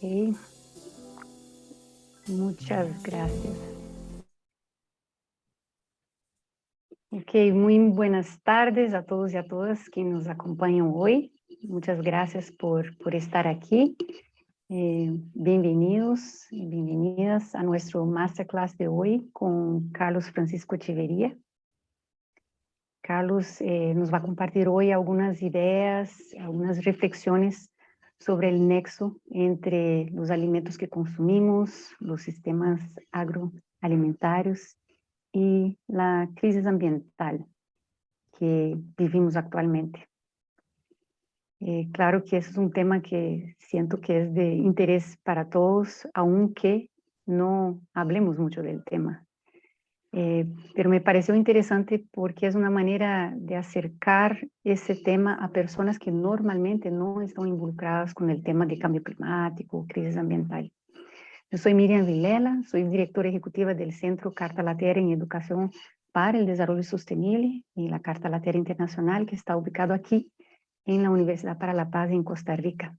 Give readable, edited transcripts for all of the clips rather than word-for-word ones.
Ok, muchas gracias. Ok, muy buenas tardes a todos y a todas que nos acompañan hoy. Muchas gracias por estar aquí. Bienvenidos y bienvenidas a nuestro masterclass de hoy con Carlos Francisco Echeverría. Carlos nos va a compartir hoy algunas ideas, algunas reflexiones sobre el nexo entre los alimentos que consumimos, los sistemas agroalimentarios y la crisis ambiental que vivimos actualmente. Claro que ese es un tema que siento que es de interés para todos, aunque no hablemos mucho del tema. Pero me pareció interesante porque es una manera de acercar ese tema a personas que normalmente no están involucradas con el tema de cambio climático, crisis ambiental. Yo soy Miriam Vilela, soy directora ejecutiva del Centro Carta Latera en Educación para el Desarrollo Sostenible y la Carta Latera Internacional, que está ubicado aquí en la Universidad para la Paz en Costa Rica.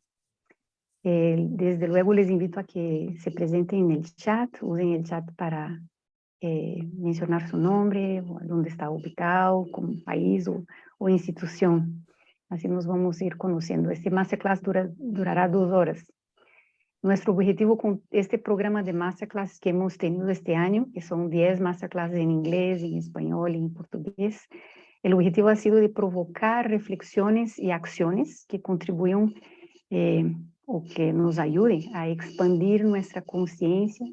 Desde luego les invito a que se presenten en el chat, usen el chat para mencionar su nombre, o dónde está ubicado, como país o institución. Así nos vamos a ir conociendo. Este masterclass durará 2 horas. Nuestro objetivo con este programa de masterclasses que hemos tenido este año, que son 10 masterclasses en inglés, en español y en portugués, el objetivo ha sido de provocar reflexiones y acciones que contribuyan o que nos ayuden a expandir nuestra conciencia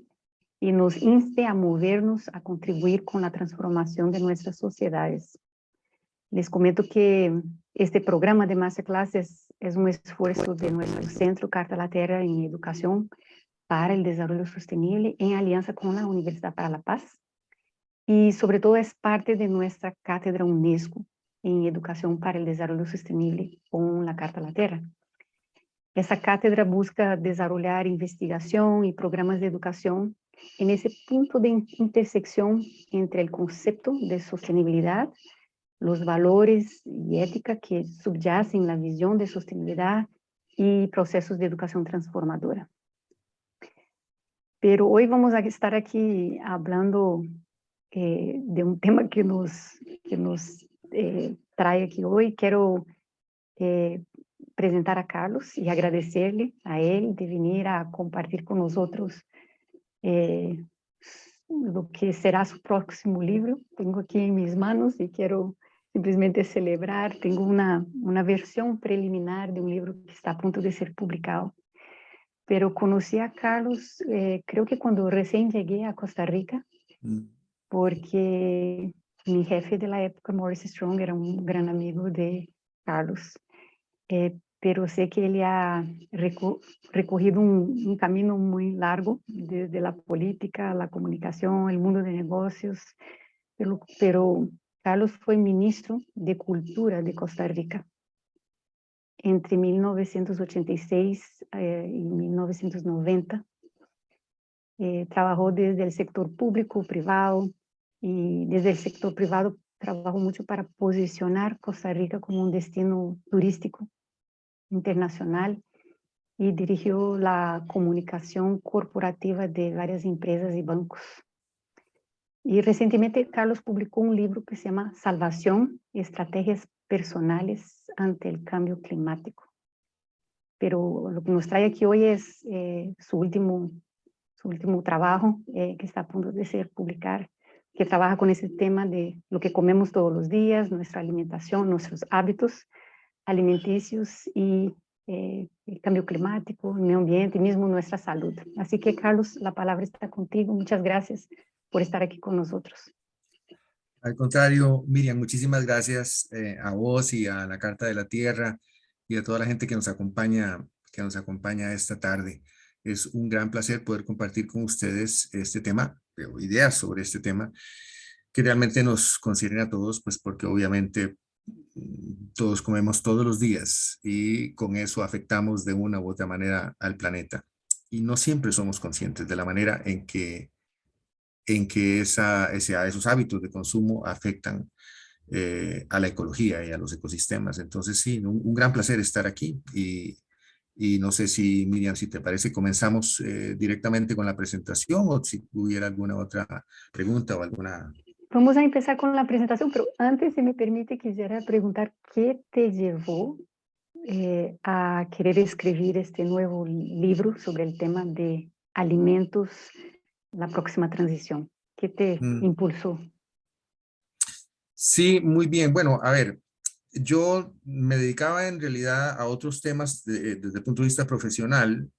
y nos inste a movernos a contribuir con la transformación de nuestras sociedades. Les comento que este programa de masterclasses es un esfuerzo de nuestro Centro Carta Latera en Educación para el Desarrollo Sostenible en alianza con la Universidad para la Paz y sobre todo es parte de nuestra cátedra UNESCO en Educación para el Desarrollo Sostenible con la Carta Latera. Esa cátedra busca desarrollar investigación y programas de educación en ese punto de intersección entre el concepto de sostenibilidad, los valores y ética que subyacen la visión de sostenibilidad y procesos de educación transformadora. Pero hoy vamos a estar aquí hablando de un tema que nos trae aquí hoy. Quiero presentar a Carlos y agradecerle a él de venir a compartir con nosotros lo que será su próximo libro. Tengo aquí en mis manos y quiero simplesmente celebrar. Tengo una versión preliminar de un libro que está a punto de ser publicado. Pero conocí a Carlos, creo que cuando recién llegué a Costa Rica, porque mi jefe de la época, Maurice Strong, era un gran amigo de Carlos. Pero sé que ele ha recorrido un camino muy largo, desde la política, la comunicación, el mundo de negocios, pero Carlos fue ministro de Cultura de Costa Rica entre 1986 y 1990. Trabajó desde el sector público, privado, y desde el sector privado trabajó mucho para posicionar Costa Rica como un destino turístico internacional y dirigió la comunicación corporativa de varias empresas y bancos. Y recientemente Carlos publicó un libro que se llama Salvación, Estrategias Personales ante el Cambio Climático. Pero lo que nos trae aquí hoy es su último trabajo que está a punto de ser publicado, que trabaja con ese tema de lo que comemos todos los días, nuestra alimentación, nuestros hábitos alimenticios y el cambio climático, el medio ambiente y mismo nuestra salud. Así que, Carlos, la palabra está contigo. Muchas gracias por estar aquí con nosotros. Al contrario, Miriam, muchísimas gracias a vos y a la Carta de la Tierra y a toda la gente que nos acompaña esta tarde. Es un gran placer poder compartir con ustedes este tema, o ideas sobre este tema, que realmente nos concierne a todos, pues porque obviamente todos comemos todos los días y con eso afectamos de una u otra manera al planeta. Y no siempre somos conscientes de la manera en que esos hábitos de consumo afectan a la ecología y a los ecosistemas. Entonces, sí, un gran placer estar aquí Y no sé si, Miriam, si te parece, comenzamos directamente con la presentación o si hubiera alguna otra pregunta o alguna... Vamos a empezar con la presentación, pero antes, si me permite, quisiera preguntar qué te llevó a querer escribir este nuevo libro sobre el tema de alimentos, la próxima transición. ¿Qué te Mm. impulsó? Sí, muy bien. Bueno, a ver, yo me dedicaba en realidad a otros temas desde el punto de vista profesional,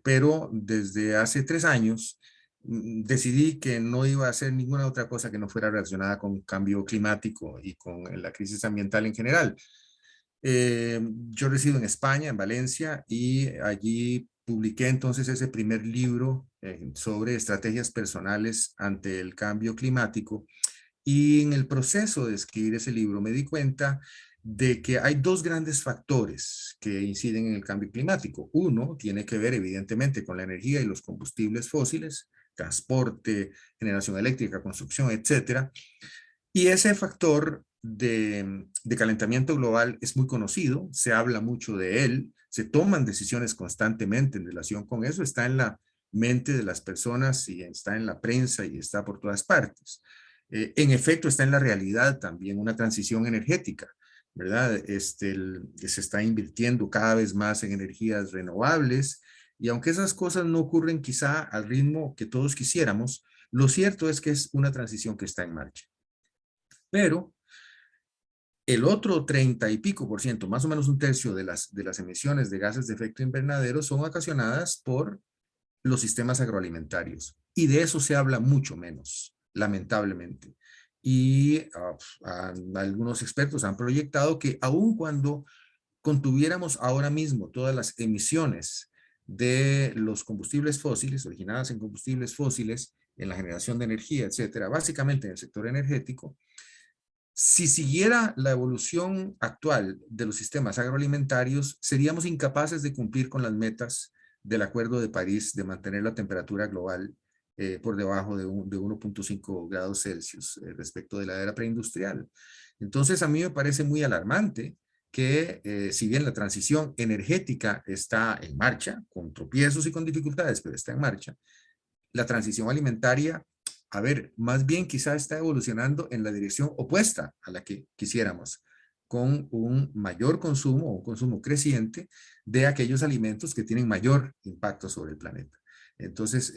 pero desde hace 3 años decidí que no iba a hacer ninguna otra cosa que no fuera relacionada con cambio climático y con la crisis ambiental en general. Yo resido en España, en Valencia, y allí publiqué entonces ese primer libro sobre estrategias personales ante el cambio climático. Y en el proceso de escribir ese libro me di cuenta de que hay dos grandes factores que inciden en el cambio climático. Uno tiene que ver evidentemente con la energía y los combustibles fósiles, transporte, generación eléctrica, construcción, etcétera. Y ese factor de calentamiento global es muy conocido, se habla mucho de él, se toman decisiones constantemente en relación con eso, está en la mente de las personas y está en la prensa y está por todas partes. En efecto, está en la realidad también una transición energética, ¿verdad? Se está invirtiendo cada vez más en energías renovables y aunque esas cosas no ocurren quizá al ritmo que todos quisiéramos, lo cierto es que es una transición que está en marcha. Pero el otro 30 y pico por ciento, más o menos un tercio de las emisiones de gases de efecto invernadero son ocasionadas por los sistemas agroalimentarios. Y de eso se habla mucho menos, lamentablemente. Y algunos expertos han proyectado que aun cuando contuviéramos ahora mismo todas las emisiones de los combustibles fósiles, originadas en combustibles fósiles, en la generación de energía, etcétera, básicamente en el sector energético, si siguiera la evolución actual de los sistemas agroalimentarios, seríamos incapaces de cumplir con las metas del Acuerdo de París de mantener la temperatura global por debajo de 1,5 grados Celsius respecto de la era preindustrial. Entonces, a mí me parece muy alarmante que si bien la transición energética está en marcha, con tropiezos y con dificultades, pero está en marcha, la transición alimentaria, a ver, más bien quizá está evolucionando en la dirección opuesta a la que quisiéramos, con un mayor consumo, un consumo creciente de aquellos alimentos que tienen mayor impacto sobre el planeta. Entonces,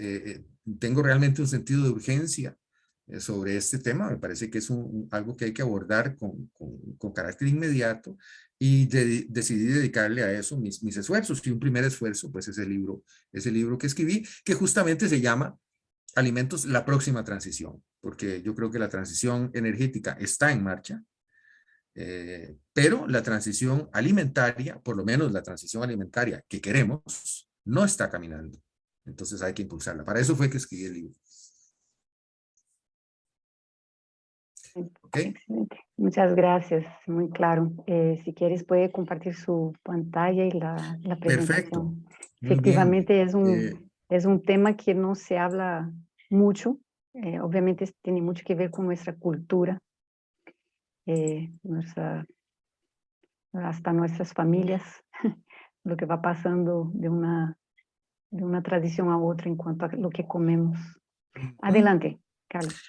tengo realmente un sentido de urgencia sobre este tema. Me parece que es algo que hay que abordar con carácter inmediato y decidí dedicarle a eso mis esfuerzos. Y un primer esfuerzo, pues, es ese libro que escribí, que justamente se llama Alimentos, la próxima transición, porque yo creo que la transición energética está en marcha, pero la transición alimentaria, por lo menos la transición alimentaria que queremos, no está caminando. Entonces hay que impulsarla. Para eso fue que escribí el libro. ¿Ok? Excelente. Muchas gracias, muy claro. Si quieres puede compartir su pantalla y la Perfecto. presentación. Muy bien. Efectivamente es un tema que no se habla mucho. Obviamente tiene mucho que ver con nuestra cultura, nuestra, hasta nuestras familias, lo que va pasando de una tradición a otra en cuanto a lo que comemos. Ujú. Adelante, Carlos.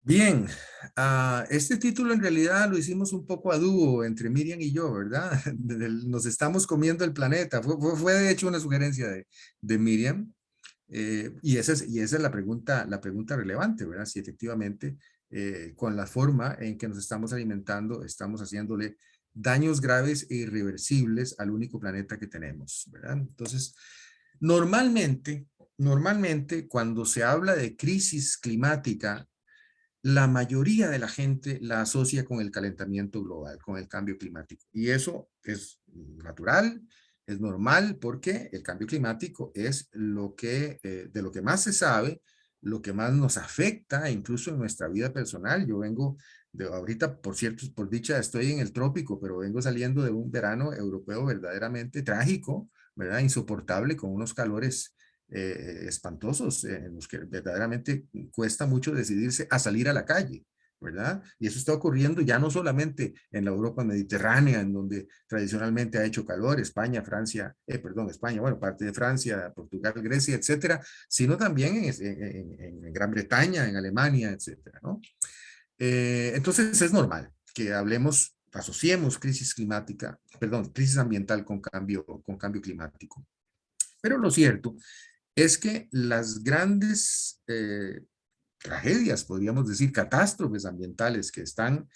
Bien, este título en realidad lo hicimos un poco a dúo entre Miriam y yo, ¿verdad? Nos estamos comiendo el planeta. Fue de hecho una sugerencia de Miriam. Y esa es la pregunta relevante, ¿verdad? Si efectivamente con la forma en que nos estamos alimentando estamos haciéndole daños graves e irreversibles al único planeta que tenemos, ¿verdad? Entonces, normalmente cuando se habla de crisis climática, la mayoría de la gente la asocia con el calentamiento global, con el cambio climático. Y eso es natural, es normal, porque el cambio climático es de lo que más se sabe, lo que más nos afecta, incluso en nuestra vida personal. Yo vengo ahorita, por cierto, por dicha, estoy en el trópico, pero vengo saliendo de un verano europeo verdaderamente trágico, ¿verdad? Insoportable, con unos calores espantosos, en los que verdaderamente cuesta mucho decidirse a salir a la calle, ¿verdad? Y eso está ocurriendo ya no solamente en la Europa mediterránea, en donde tradicionalmente ha hecho calor, España, Francia, perdón, España, bueno, parte de Francia, Portugal, Grecia, etcétera, sino también en Gran Bretaña, en Alemania, etcétera, ¿no? Entonces es normal que hablemos, asociemos crisis climática, perdón, crisis ambiental con cambio climático. Pero lo cierto es que las grandes tragedias, podríamos decir, catástrofes ambientales que están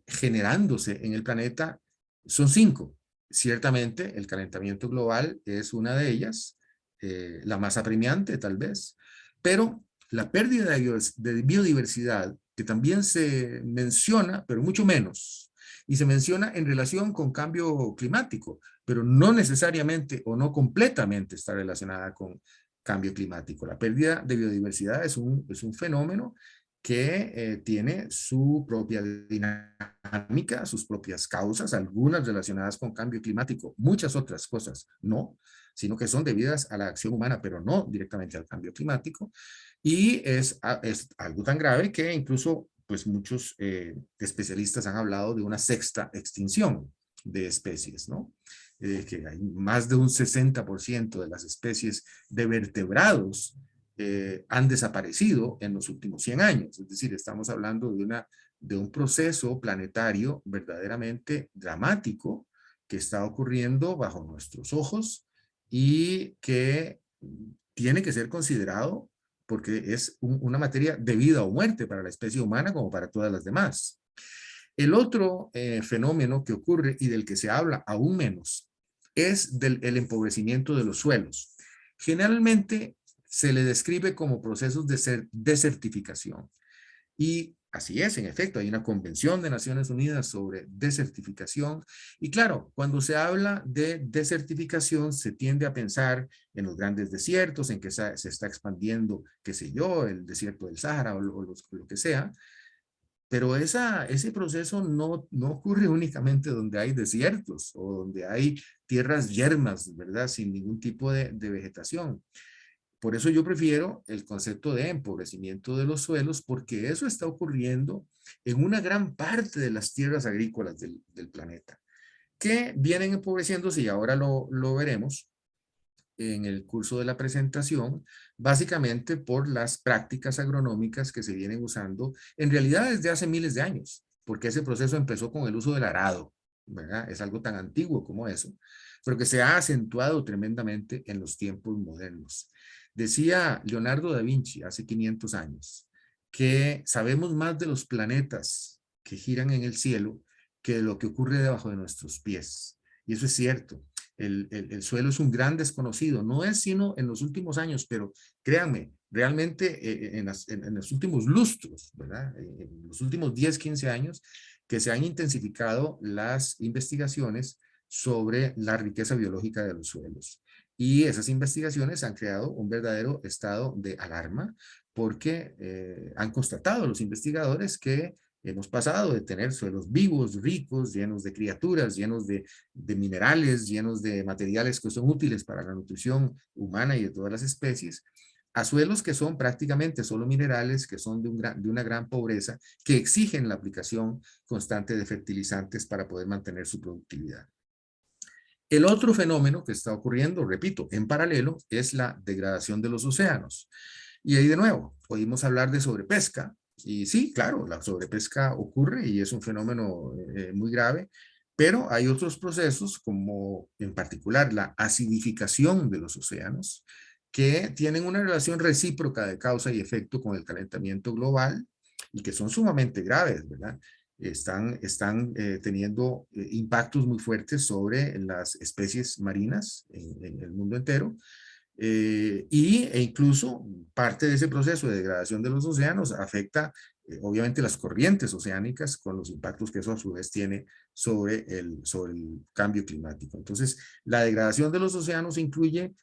generándose en el planeta son 5. Ciertamente, el calentamiento global es una de ellas, la más apremiante tal vez, pero la pérdida de biodiversidad, que también se menciona, pero mucho menos, y se menciona en relación con cambio climático, pero no necesariamente o no completamente está relacionada con cambio climático. La pérdida de biodiversidad es un fenómeno que tiene su propia dinámica, sus propias causas, algunas relacionadas con cambio climático, muchas otras cosas no, sino que son debidas a la acción humana, pero no directamente al cambio climático. Y es algo tan grave que incluso pues muchos especialistas han hablado de una sexta extinción de especies, ¿no? Que hay más de un 60% de las especies de vertebrados han desaparecido en los últimos 100 años. Es decir, estamos hablando de un proceso planetario verdaderamente dramático que está ocurriendo bajo nuestros ojos y que tiene que ser considerado porque es una materia de vida o muerte para la especie humana como para todas las demás. El otro fenómeno que ocurre y del que se habla aún menos es el empobrecimiento de los suelos. Generalmente se le describe como procesos de desertificación. Y así es, en efecto, hay una convención de Naciones Unidas sobre desertificación. Y claro, cuando se habla de desertificación, se tiende a pensar en los grandes desiertos, en que se está expandiendo, qué sé yo, el desierto del Sahara o lo que sea. Pero ese proceso no ocurre únicamente donde hay desiertos o donde hay tierras yermas, ¿verdad? Sin ningún tipo de vegetación. Por eso yo prefiero el concepto de empobrecimiento de los suelos, porque eso está ocurriendo en una gran parte de las tierras agrícolas del planeta, que vienen empobreciéndose y ahora lo veremos en el curso de la presentación, básicamente por las prácticas agronómicas que se vienen usando en realidad desde hace miles de años, porque ese proceso empezó con el uso del arado, ¿verdad? Es algo tan antiguo como eso, pero que se ha acentuado tremendamente en los tiempos modernos. Decía Leonardo da Vinci hace 500 años que sabemos más de los planetas que giran en el cielo que de lo que ocurre debajo de nuestros pies. Y eso es cierto. El suelo es un gran desconocido, no es sino en los últimos años, pero créanme, realmente en los últimos lustros, ¿verdad? En los últimos 10, 15 años, que se han intensificado las investigaciones sobre la riqueza biológica de los suelos. Y esas investigaciones han creado un verdadero estado de alarma porque han constatado los investigadores que hemos pasado de tener suelos vivos, ricos, llenos de criaturas, llenos de minerales, llenos de materiales que son útiles para la nutrición humana y de todas las especies, a suelos que son prácticamente solo minerales, que son de una gran pobreza, que exigen la aplicación constante de fertilizantes para poder mantener su productividad. El otro fenómeno que está ocurriendo, repito, en paralelo, es la degradación de los océanos. Y ahí de nuevo, oímos hablar de sobrepesca, y sí, claro, la sobrepesca ocurre y es un fenómeno muy grave, pero hay otros procesos, como en particular la acidificación de los océanos, que tienen una relación recíproca de causa y efecto con el calentamiento global y que son sumamente graves, ¿verdad? Están teniendo impactos muy fuertes sobre las especies marinas en el mundo entero. E incluso parte de ese proceso de degradación de los océanos afecta obviamente las corrientes oceánicas con los impactos que eso a su vez tiene sobre el cambio climático. Entonces, la degradación de los océanos incluye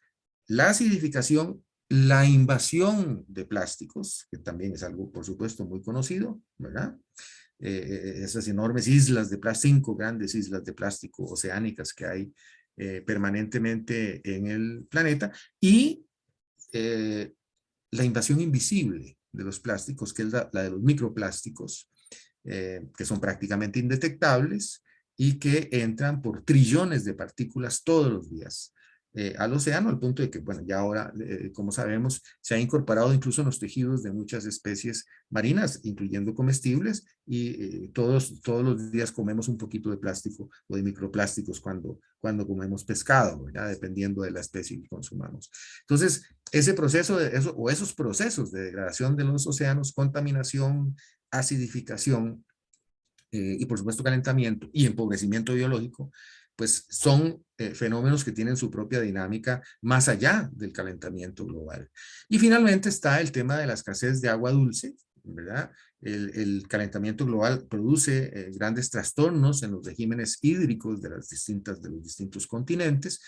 la acidificación, la invasión de plásticos, que también es algo, por supuesto, muy conocido, ¿verdad? Esas enormes islas de plástico, 5 grandes islas de plástico oceánicas que hay permanentemente en el planeta, y la invasión invisible de los plásticos, que es la de los microplásticos, que son prácticamente indetectables y que entran por trillones de partículas todos los días al océano, al punto de que, bueno, ya ahora, como sabemos, se ha incorporado incluso en los tejidos de muchas especies marinas, incluyendo comestibles, y todos los días comemos un poquito de plástico o de microplásticos cuando comemos pescado, ¿verdad? Dependiendo de la especie que consumamos. Entonces, ese proceso o esos procesos de degradación de los océanos, contaminación, acidificación, y por supuesto calentamiento y empobrecimiento biológico, pues son fenómenos que tienen su propia dinámica más allá del calentamiento global. Y finalmente está el tema de la escasez de agua dulce, ¿verdad? El calentamiento global produce grandes trastornos en los regímenes hídricos de los distintos continentes,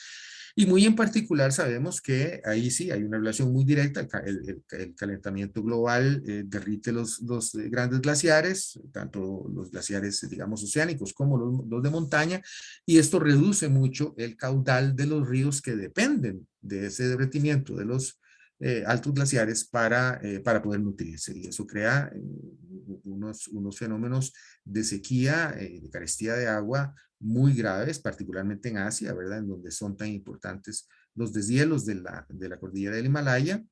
y muy en particular sabemos que ahí sí hay una relación muy directa. El calentamiento global derrite los grandes glaciares, tanto los glaciares, digamos, oceánicos como los de montaña, y esto reduce mucho el caudal de los ríos que dependen de ese derretimiento de los altos glaciares para poder nutrirse. Y eso crea unos fenómenos de sequía, de carestía de agua muy graves, particularmente en Asia, ¿verdad? En donde son tan importantes los deshielos de la cordillera del Himalaya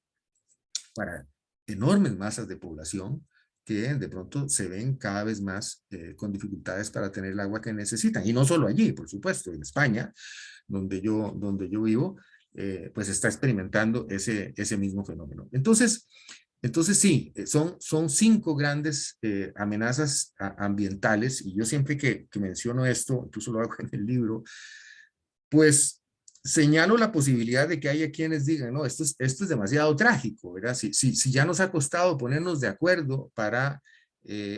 para enormes masas de población que de pronto se ven cada vez más con dificultades para tener el agua que necesitan. Y no solo allí, por supuesto, en España, donde yo vivo, pues está experimentando ese mismo fenómeno. Entonces sí, son 5 grandes amenazas ambientales, y yo siempre que menciono esto, incluso lo hago en el libro, pues señalo la posibilidad de que haya quienes digan, no, esto es demasiado trágico, ¿verdad? Si ya nos ha costado ponernos de acuerdo para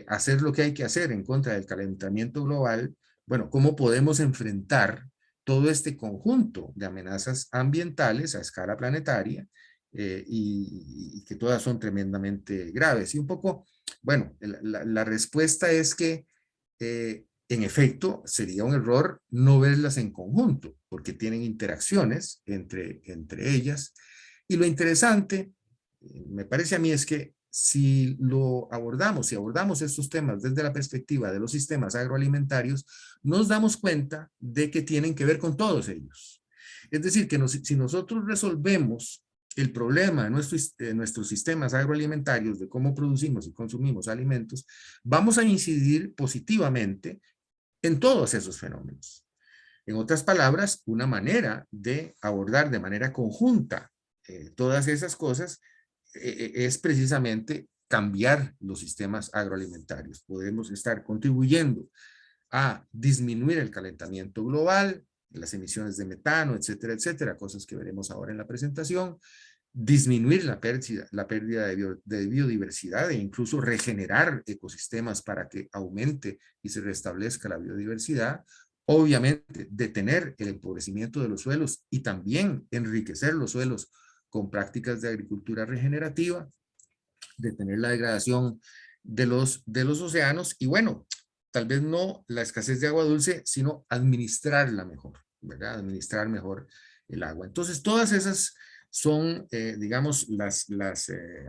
hacer lo que hay que hacer en contra del calentamiento global, bueno, ¿cómo podemos enfrentar todo este conjunto de amenazas ambientales a escala planetaria y que todas son tremendamente graves? Y un poco, bueno, la respuesta es que en efecto, sería un error no verlas en conjunto, porque tienen interacciones entre ellas. Y lo interesante, me parece a mí, es que si abordamos estos temas desde la perspectiva de los sistemas agroalimentarios, nos damos cuenta de que tienen que ver con todos ellos. Es decir, que si nosotros resolvemos el problema de nuestros sistemas agroalimentarios, de cómo producimos y consumimos alimentos, vamos a incidir positivamente en todos esos fenómenos. En otras palabras, una manera de abordar de manera conjunta todas esas cosas es precisamente cambiar los sistemas agroalimentarios. Podemos estar contribuyendo a disminuir el calentamiento global, las emisiones de metano, etcétera, etcétera, cosas que veremos ahora en la presentación, disminuir la pérdida de biodiversidad e incluso regenerar ecosistemas para que aumente y se restablezca la biodiversidad. Obviamente, detener el empobrecimiento de los suelos y también enriquecer los suelos con prácticas de agricultura regenerativa, detener la degradación de los océanos y, bueno, tal vez no la escasez de agua dulce, sino administrarla mejor, ¿verdad? Administrar mejor el agua. Entonces, todas esas son, digamos, las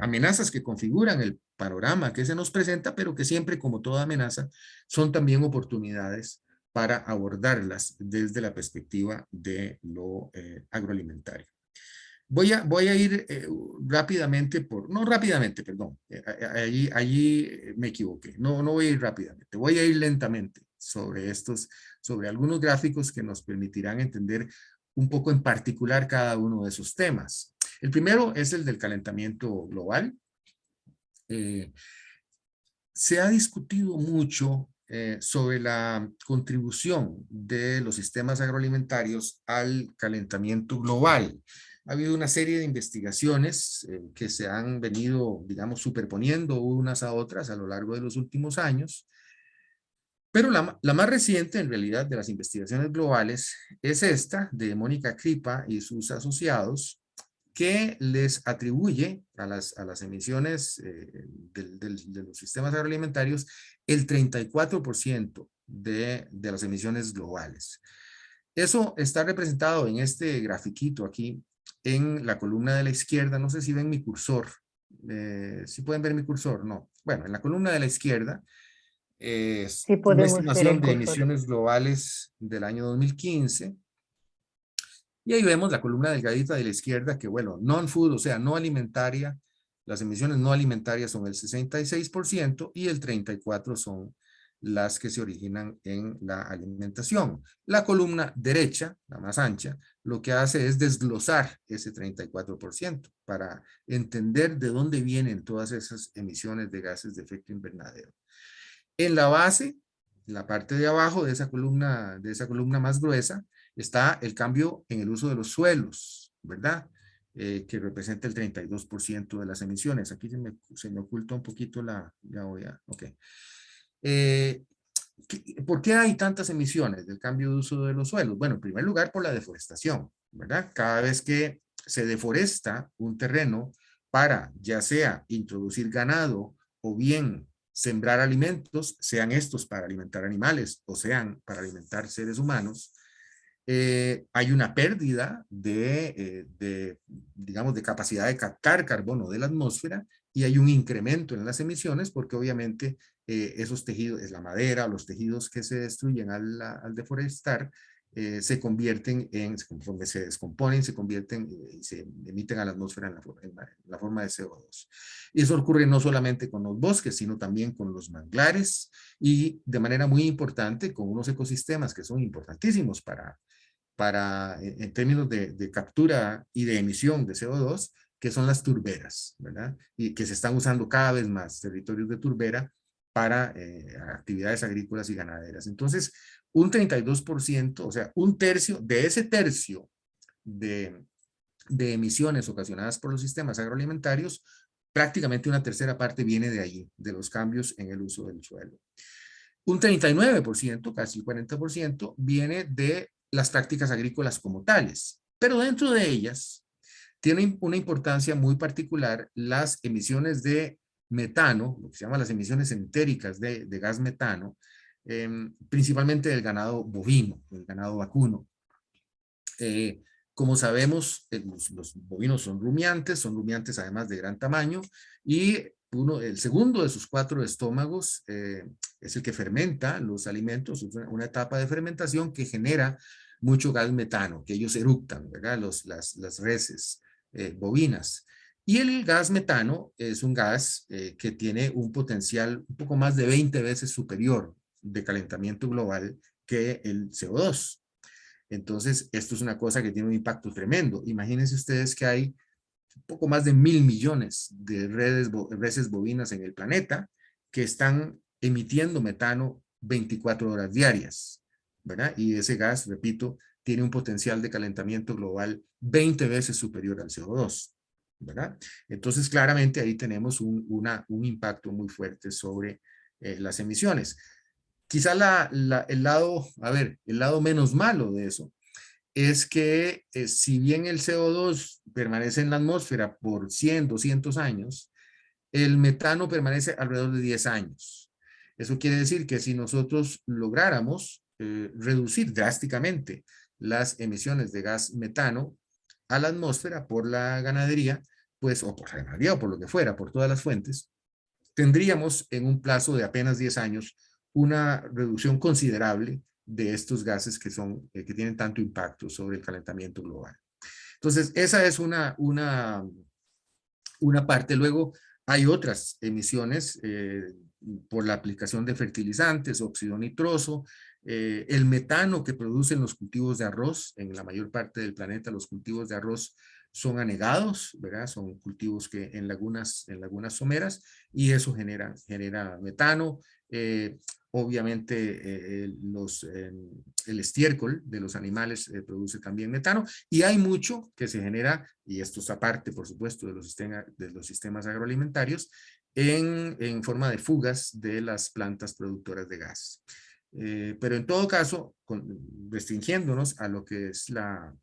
amenazas que configuran el panorama que se nos presenta, pero que siempre, como toda amenaza, son también oportunidades para abordarlas desde la perspectiva de lo agroalimentario. Voy a ir rápidamente no rápidamente, perdón, allí me equivoqué, no voy a ir rápidamente, voy a ir lentamente sobre algunos gráficos que nos permitirán entender un poco en particular cada uno de esos temas. El primero es el del calentamiento global. Se ha discutido mucho sobre la contribución de los sistemas agroalimentarios al calentamiento global. Ha habido una serie de investigaciones que se han venido, digamos, superponiendo unas a otras a lo largo de los últimos años, pero la más reciente, en realidad, de las investigaciones globales es esta de Mónica Kripa y sus asociados, que les atribuye a las emisiones de los sistemas agroalimentarios el 34% de las emisiones globales. Eso está representado en este grafiquito aquí, en la columna de la izquierda. No sé si ven mi cursor. ¿Si pueden ver mi cursor? No. Bueno, en la columna de la izquierda Sí una podemos ver estimación el de cursor. emisiones globales del año 2015. Y ahí vemos la columna delgadita de la izquierda que, bueno, non-food, o sea, no alimentaria, las emisiones no alimentarias son el 66% y el 34% son las que se originan en la alimentación. La columna derecha, la más ancha, lo que hace es desglosar ese 34% para entender de dónde vienen todas esas emisiones de gases de efecto invernadero. En la base, en la parte de abajo de esa columna más gruesa, está el cambio en el uso de los suelos, ¿verdad? Que representa el 32% de las emisiones. Aquí se me oculta un poquito ya voy a, ok. Eh, ¿Por qué hay tantas emisiones del cambio de uso de los suelos? Bueno, en primer lugar, por la deforestación, ¿verdad? Cada vez que se deforesta un terreno para ya sea introducir ganado o bien sembrar alimentos, sean estos para alimentar animales o sean para alimentar seres humanos, hay una pérdida digamos, de capacidad de captar carbono de la atmósfera y hay un incremento en las emisiones porque obviamente esos tejidos, es la madera, los tejidos que se destruyen al deforestar, se convierten conforme se descomponen, se convierten y se emiten a la atmósfera en la forma de CO2. Y eso ocurre no solamente con los bosques, sino también con los manglares y de manera muy importante con unos ecosistemas que son importantísimos en términos de captura y de emisión de CO2, que son las turberas, ¿verdad? Y que se están usando cada vez más territorios de turbera para actividades agrícolas y ganaderas. Entonces, un 32%, o sea, un tercio de ese tercio de, de emisiones ocasionadas por los sistemas agroalimentarios, prácticamente una tercera parte viene de allí, de los cambios en el uso del suelo. Un 39%, casi el 40%, viene de las prácticas agrícolas como tales, pero dentro de ellas tiene una importancia muy particular las emisiones de metano, lo que se llama las emisiones entéricas de gas metano, principalmente del ganado bovino, del ganado vacuno. Como sabemos, los bovinos son rumiantes además de gran tamaño, y el segundo de sus 4 estómagos es el que fermenta los alimentos, es una etapa de fermentación que genera mucho gas metano, que ellos eructan, ¿verdad? Las reses bovinas. Y el gas metano es un gas que tiene un potencial un poco más de 20 veces superior de calentamiento global que el CO2. Entonces, esto es una cosa que tiene un impacto tremendo. Imagínense ustedes que hay un poco más de 1.000 millones de reses bovinas en el planeta que están emitiendo metano 24 horas diarias, ¿verdad? Y ese gas, repito, tiene un potencial de calentamiento global 20 veces superior al CO2, ¿verdad? Entonces, claramente ahí tenemos un impacto muy fuerte sobre las emisiones. Quizá el lado menos malo de eso es que si bien el CO2 permanece en la atmósfera por 100, 200 años, el metano permanece alrededor de 10 años. Eso quiere decir que si nosotros lográramos reducir drásticamente las emisiones de gas metano a la atmósfera por la ganadería, pues, o por la ganadería o por lo que fuera, por todas las fuentes, tendríamos en un plazo de apenas 10 años una reducción considerable de estos gases que tienen tanto impacto sobre el calentamiento global. Entonces, esa es una parte. Luego, hay otras emisiones por la aplicación de fertilizantes, óxido nitroso, el metano que producen los cultivos de arroz. En la mayor parte del planeta los cultivos de arroz son anegados, ¿verdad? Son cultivos que en lagunas someras y eso genera metano. Obviamente el estiércol de los animales produce también metano y hay mucho que se genera, y esto es aparte por supuesto de los sistemas agroalimentarios, en forma de fugas de las plantas productoras de gas. Pero en todo caso, restringiéndonos a lo que es la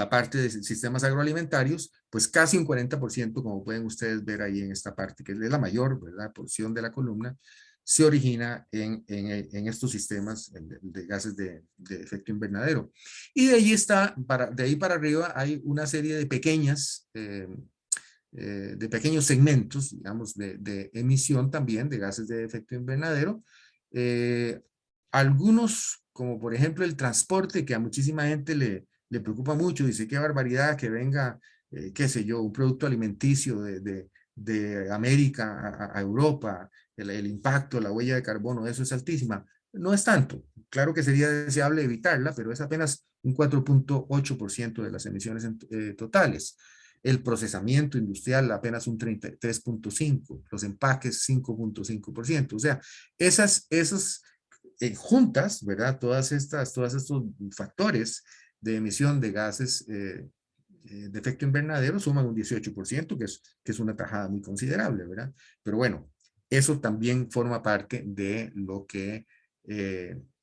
parte de sistemas agroalimentarios, pues casi un 40%, como pueden ustedes ver ahí en esta parte, que es la mayor, ¿verdad?, porción de la columna, se origina en estos sistemas de gases de efecto invernadero. Y de ahí para arriba hay una serie de pequeñas de pequeños segmentos, digamos, de emisión también de gases de efecto invernadero. Algunos, como por ejemplo el transporte, que a muchísima gente le preocupa mucho, dice qué barbaridad que venga, qué sé yo, un producto alimenticio de América a Europa, el impacto, la huella de carbono, eso es altísima. No es tanto. Claro que sería deseable evitarla, pero es apenas un 4.8% de las emisiones totales. El procesamiento industrial apenas un 33.5%, los empaques 5.5%. O sea, esas juntas, ¿verdad? Todos estos factores de emisión de gases de efecto invernadero suman un 18%, que es una tajada muy considerable, ¿verdad? Pero bueno, eso también forma parte de lo que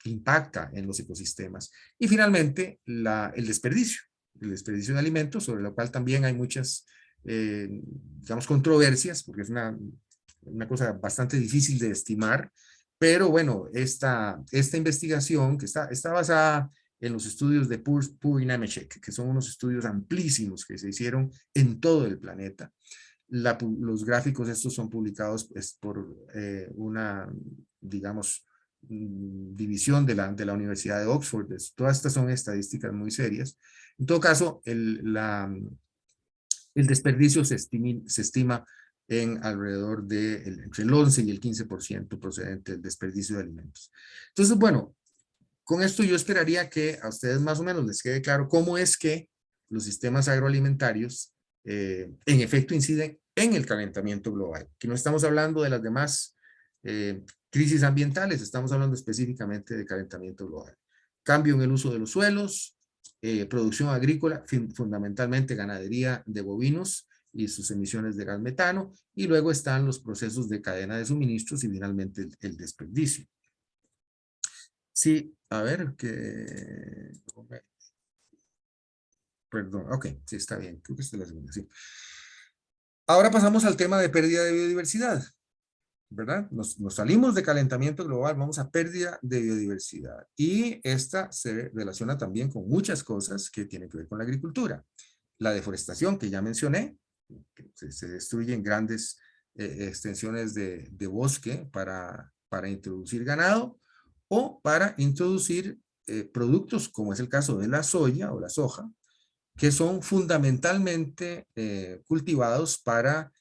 impacta en los ecosistemas. Y finalmente, el desperdicio de alimentos, sobre lo cual también hay muchas, digamos, controversias, porque es una cosa bastante difícil de estimar, pero bueno, esta investigación que está basada en los estudios de Pur y Nemetschek, que son unos estudios amplísimos que se hicieron en todo el planeta. Los gráficos estos son publicados por una, digamos, división de la Universidad de Oxford. Todas estas son estadísticas muy serias. En todo caso, el desperdicio se estima en alrededor entre el 11 y el 15% procedente del desperdicio de alimentos. Entonces, bueno, con esto yo esperaría que a ustedes más o menos les quede claro cómo es que los sistemas agroalimentarios en efecto inciden en el calentamiento global, que no estamos hablando de las demás crisis ambientales, estamos hablando específicamente de calentamiento global. Cambio en el uso de los suelos, producción agrícola, fundamentalmente ganadería de bovinos y sus emisiones de gas metano, y luego están los procesos de cadena de suministros y finalmente el desperdicio. Sí, a ver, perdón, ok, sí, está bien, creo que esta es la segunda, sí. Ahora pasamos al tema de pérdida de biodiversidad, ¿verdad? Nos salimos de calentamiento global, vamos a pérdida de biodiversidad. Y esta se relaciona también con muchas cosas que tienen que ver con la agricultura. La deforestación, que ya mencioné, que se destruyen grandes extensiones de bosque para introducir ganado o para introducir productos, como es el caso de la soya o la soja, que son fundamentalmente cultivados para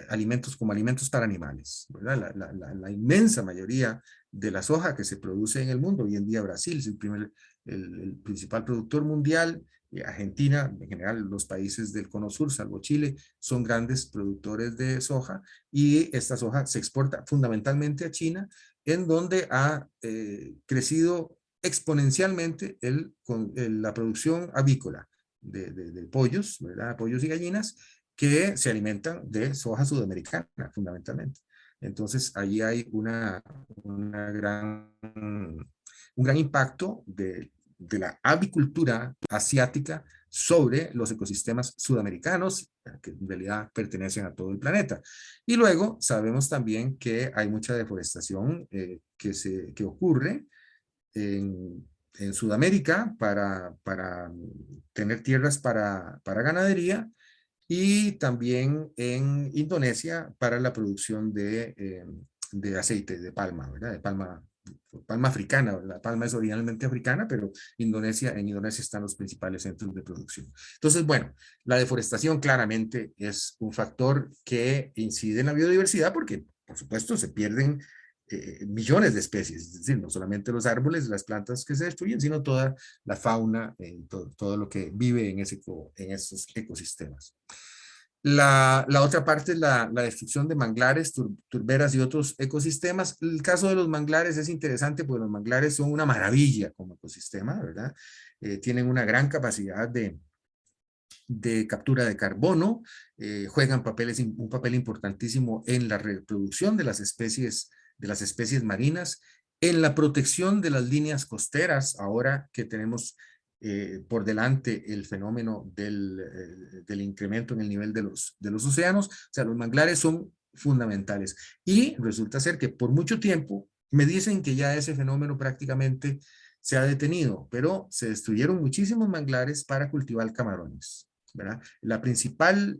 alimentos como alimentos para animales, ¿verdad? La inmensa mayoría de la soja que se produce en el mundo, hoy en día Brasil es el principal productor mundial, Argentina, en general los países del Cono Sur, salvo Chile, son grandes productores de soja y esta soja se exporta fundamentalmente a China, en donde ha crecido exponencialmente la producción avícola de pollos, ¿verdad? Pollos y gallinas que se alimentan de soja sudamericana, fundamentalmente. Entonces, ahí hay un gran impacto de la avicultura asiática sobre los ecosistemas sudamericanos, que en realidad pertenecen a todo el planeta. Y luego sabemos también que hay mucha deforestación que ocurre en Sudamérica para tener tierras para ganadería y también en Indonesia para la producción de aceite de palma, ¿verdad? De palma africana. La palma es originalmente africana, pero en Indonesia están los principales centros de producción. Entonces, bueno, la deforestación claramente es un factor que incide en la biodiversidad porque, por supuesto, se pierden millones de especies, es decir, no solamente los árboles, las plantas que se destruyen, sino toda la fauna, todo lo que vive en esos ecosistemas. La otra parte es la destrucción de manglares, turberas y otros ecosistemas. El caso de los manglares es interesante porque los manglares son una maravilla como ecosistema, ¿verdad? Tienen una gran capacidad de captura de carbono, juegan un papel importantísimo en la reproducción de las especies marinas, en la protección de las líneas costeras, ahora que tenemos por delante el fenómeno del incremento en el nivel de los océanos. O sea, los manglares son fundamentales. Y resulta ser que por mucho tiempo me dicen que ya ese fenómeno prácticamente se ha detenido, pero se destruyeron muchísimos manglares para cultivar camarones. ¿verdad? La principal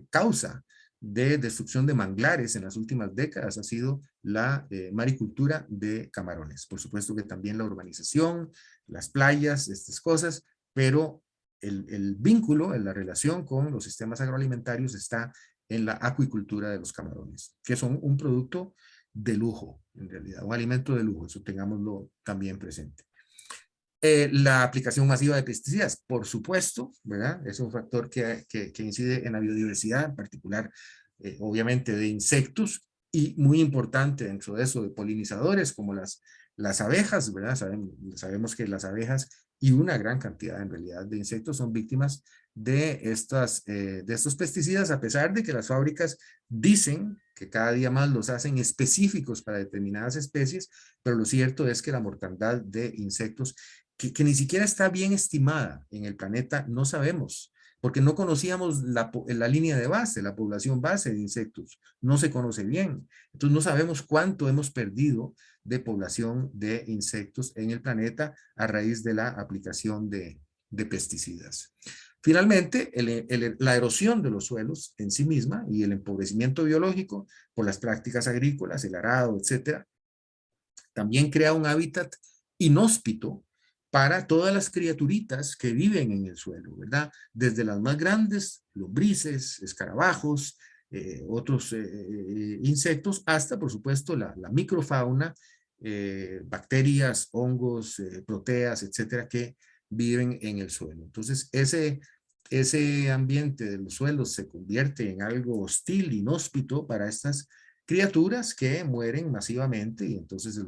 causa de destrucción de manglares en las últimas décadas ha sido la maricultura de camarones. Por supuesto que también la urbanización, las playas, estas cosas, pero el vínculo, la relación con los sistemas agroalimentarios está en la acuicultura de los camarones, que son un producto de lujo, en realidad, un alimento de lujo, eso tengámoslo también presente. La aplicación masiva de pesticidas, por supuesto, ¿verdad? Es un factor que incide en la biodiversidad, en particular, obviamente, de insectos, y muy importante dentro de eso, de polinizadores, como las abejas, ¿verdad? Sabemos que las abejas y una gran cantidad, en realidad, de insectos son víctimas de estos pesticidas, a pesar de que las fábricas dicen que cada día más los hacen específicos para determinadas especies, pero lo cierto es que la mortandad de insectos que ni siquiera está bien estimada en el planeta, no sabemos, porque no conocíamos la línea de base, la población base de insectos, no se conoce bien. Entonces no sabemos cuánto hemos perdido de población de insectos en el planeta a raíz de la aplicación de pesticidas. Finalmente, la erosión de los suelos en sí misma y el empobrecimiento biológico por las prácticas agrícolas, el arado, etcétera, también crea un hábitat inhóspito para todas las criaturitas que viven en el suelo, ¿verdad? Desde las más grandes, lombrices, escarabajos, otros insectos, hasta, por supuesto, la microfauna, bacterias, hongos, proteas, etcétera, que viven en el suelo. Entonces, ese ambiente de los suelos se convierte en algo hostil, inhóspito para estas criaturas que mueren masivamente y entonces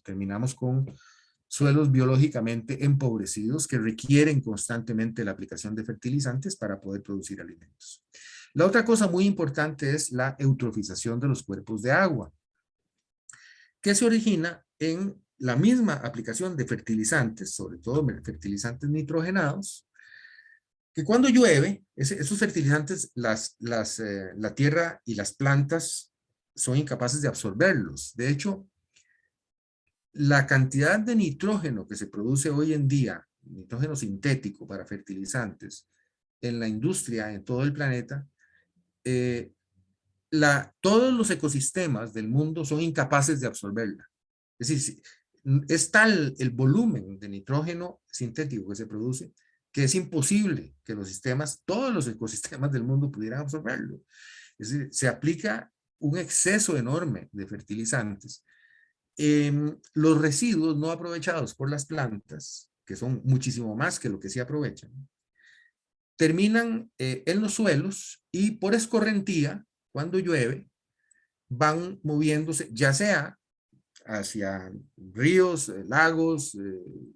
terminamos con suelos biológicamente empobrecidos que requieren constantemente la aplicación de fertilizantes para poder producir alimentos. La otra cosa muy importante es la eutrofización de los cuerpos de agua, que se origina en la misma aplicación de fertilizantes, sobre todo fertilizantes nitrogenados, que cuando llueve, esos fertilizantes, la tierra y las plantas son incapaces de absorberlos. De hecho, la cantidad de nitrógeno que se produce hoy en día, nitrógeno sintético para fertilizantes, en la industria, en todo el planeta, todos los ecosistemas del mundo son incapaces de absorberla. Es decir, es tal el volumen de nitrógeno sintético que se produce que es imposible que todos los ecosistemas del mundo pudieran absorberlo. Es decir, se aplica un exceso enorme de fertilizantes. Los residuos no aprovechados por las plantas, que son muchísimo más que lo que sí aprovechan, terminan en los suelos y por escorrentía, cuando llueve, van moviéndose, ya sea hacia ríos, lagos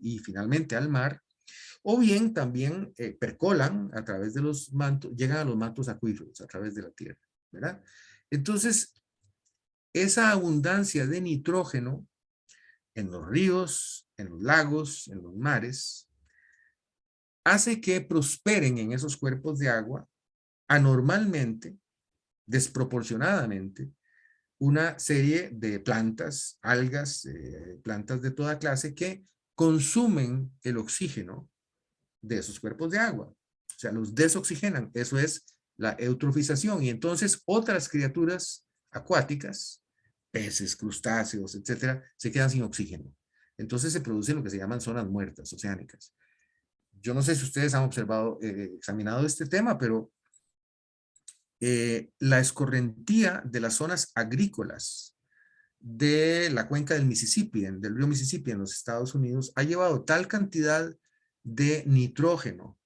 y finalmente al mar, o bien también percolan a través de los mantos, llegan a los mantos acuíferos a través de la tierra, ¿verdad? Entonces, esa abundancia de nitrógeno en los ríos, en los lagos, en los mares, hace que prosperen en esos cuerpos de agua anormalmente, desproporcionadamente, una serie de plantas, algas, plantas de toda clase que consumen el oxígeno de esos cuerpos de agua. O sea, los desoxigenan. Eso es la eutrofización. Y entonces otras criaturas acuáticas, peces, crustáceos, etcétera, se quedan sin oxígeno. Entonces se producen lo que se llaman zonas muertas oceánicas. Yo no sé si ustedes han observado, examinado este tema, pero la escorrentía de las zonas agrícolas de la cuenca del Mississippi, del río Mississippi en los Estados Unidos, ha llevado tal cantidad de nitrógeno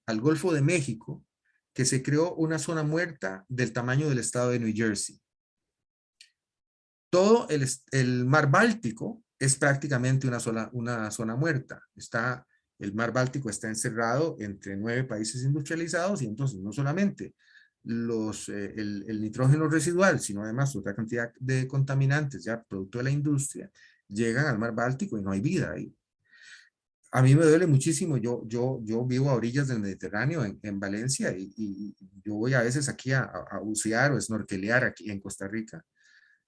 al Golfo de México que se creó una zona muerta del tamaño del estado de New Jersey. Todo el mar Báltico es prácticamente una zona muerta. El mar Báltico está encerrado entre 9 países industrializados y entonces no solamente el nitrógeno residual, sino además otra cantidad de contaminantes ya producto de la industria llegan al mar Báltico y no hay vida ahí. A mí me duele muchísimo, yo vivo a orillas del Mediterráneo en Valencia y yo voy a veces aquí a bucear o snorkelear aquí en Costa Rica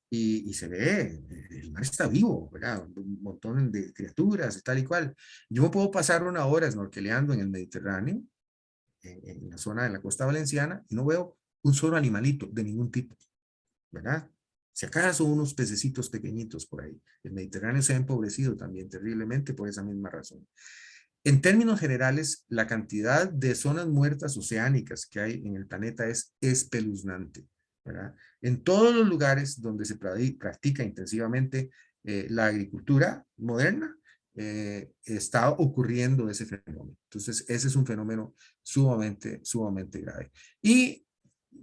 y se ve, el mar está vivo, ¿verdad? Un montón de criaturas y tal y cual. Yo me puedo pasar una hora snorkeleando en el Mediterráneo en la zona de la costa valenciana y no veo un solo animalito de ningún tipo, ¿verdad? Si acaso unos pececitos pequeñitos por ahí. El Mediterráneo se ha empobrecido también terriblemente por esa misma razón. En términos generales, la cantidad de zonas muertas oceánicas que hay en el planeta es espeluznante, ¿verdad? En todos los lugares donde se practica intensivamente la agricultura moderna, está ocurriendo ese fenómeno. Entonces, ese es un fenómeno sumamente grave. Y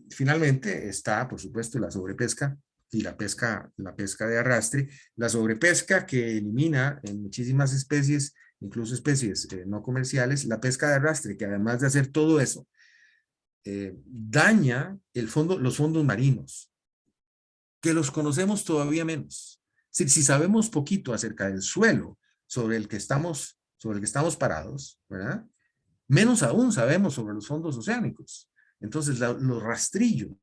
finalmente está, por supuesto, la sobrepesca y la pesca de arrastre. La sobrepesca que elimina en muchísimas especies, incluso especies no comerciales, la pesca de arrastre, que además de hacer todo eso, daña los fondos marinos, que los conocemos todavía menos. Si sabemos poquito acerca del suelo sobre el que estamos parados, ¿verdad? Menos aún sabemos sobre los fondos oceánicos. Entonces, los rastrillos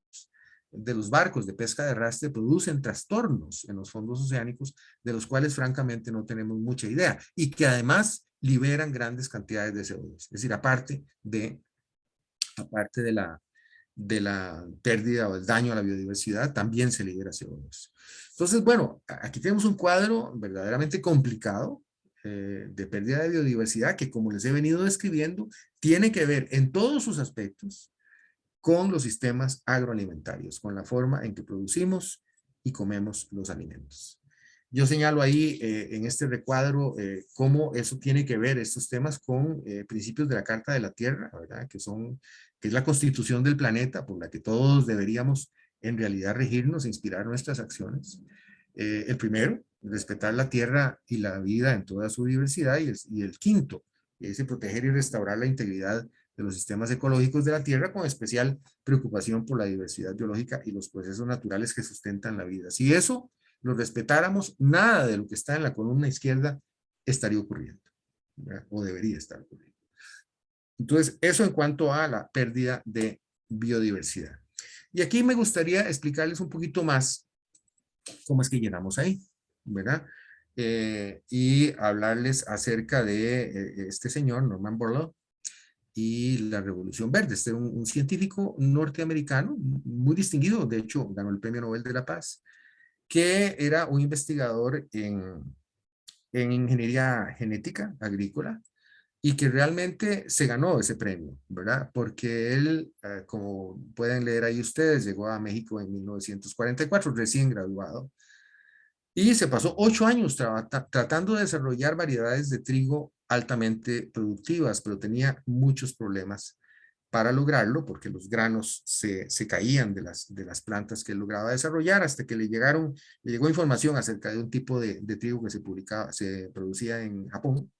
de los barcos de pesca de arrastre producen trastornos en los fondos oceánicos de los cuales francamente no tenemos mucha idea y que además liberan grandes cantidades de CO2. Es decir, aparte de la pérdida o el daño a la biodiversidad, también se libera CO2. Entonces, bueno, aquí tenemos un cuadro verdaderamente complicado de pérdida de biodiversidad que, como les he venido describiendo, tiene que ver en todos sus aspectos con los sistemas agroalimentarios, con la forma en que producimos y comemos los alimentos. Yo señalo ahí en este recuadro cómo eso tiene que ver, estos temas, con principios de la Carta de la Tierra, ¿verdad? Que es la constitución del planeta por la que todos deberíamos en realidad regirnos e inspirar nuestras acciones. El primero, respetar la tierra y la vida en toda su diversidad, y el quinto, es proteger y restaurar la integridad de los sistemas ecológicos de la tierra, con especial preocupación por la diversidad biológica y los procesos naturales que sustentan la vida. Si eso lo respetáramos, nada de lo que está en la columna izquierda estaría ocurriendo, ¿verdad? O debería estar ocurriendo. Entonces, eso en cuanto a la pérdida de biodiversidad. Y aquí me gustaría explicarles un poquito más cómo es que llegamos ahí, ¿verdad? Y hablarles acerca de este señor, Norman Borlaug, y la Revolución Verde. Este es un científico norteamericano muy distinguido, de hecho ganó el Premio Nobel de la Paz, que era un investigador en ingeniería genética agrícola y que realmente se ganó ese premio, ¿verdad? Porque él, como pueden leer ahí ustedes, llegó a México en 1944, recién graduado, y se pasó 8 años tratando de desarrollar variedades de trigo altamente productivas, pero tenía muchos problemas para lograrlo, porque los granos se caían de las plantas que él lograba desarrollar, hasta que le llegó información acerca de un tipo de trigo que se producía en Japón.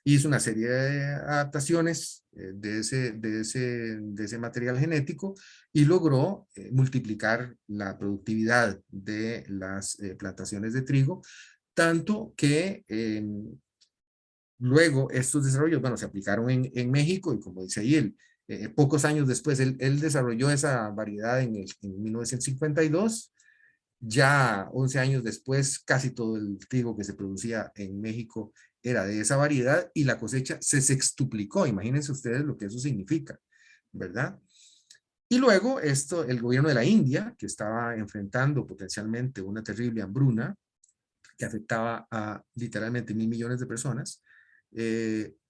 Hizo una serie de adaptaciones de ese material genético y logró multiplicar la productividad de las plantaciones de trigo, tanto que luego estos desarrollos, bueno, se aplicaron en México, y como dice ahí, pocos años después, él desarrolló esa variedad en 1952. Ya 11 años después, casi todo el trigo que se producía en México era de esa variedad y la cosecha se sextuplicó. Imagínense ustedes lo que eso significa, ¿verdad? Y luego el gobierno de la India, que estaba enfrentando potencialmente una terrible hambruna que afectaba a literalmente 1.000 millones de personas,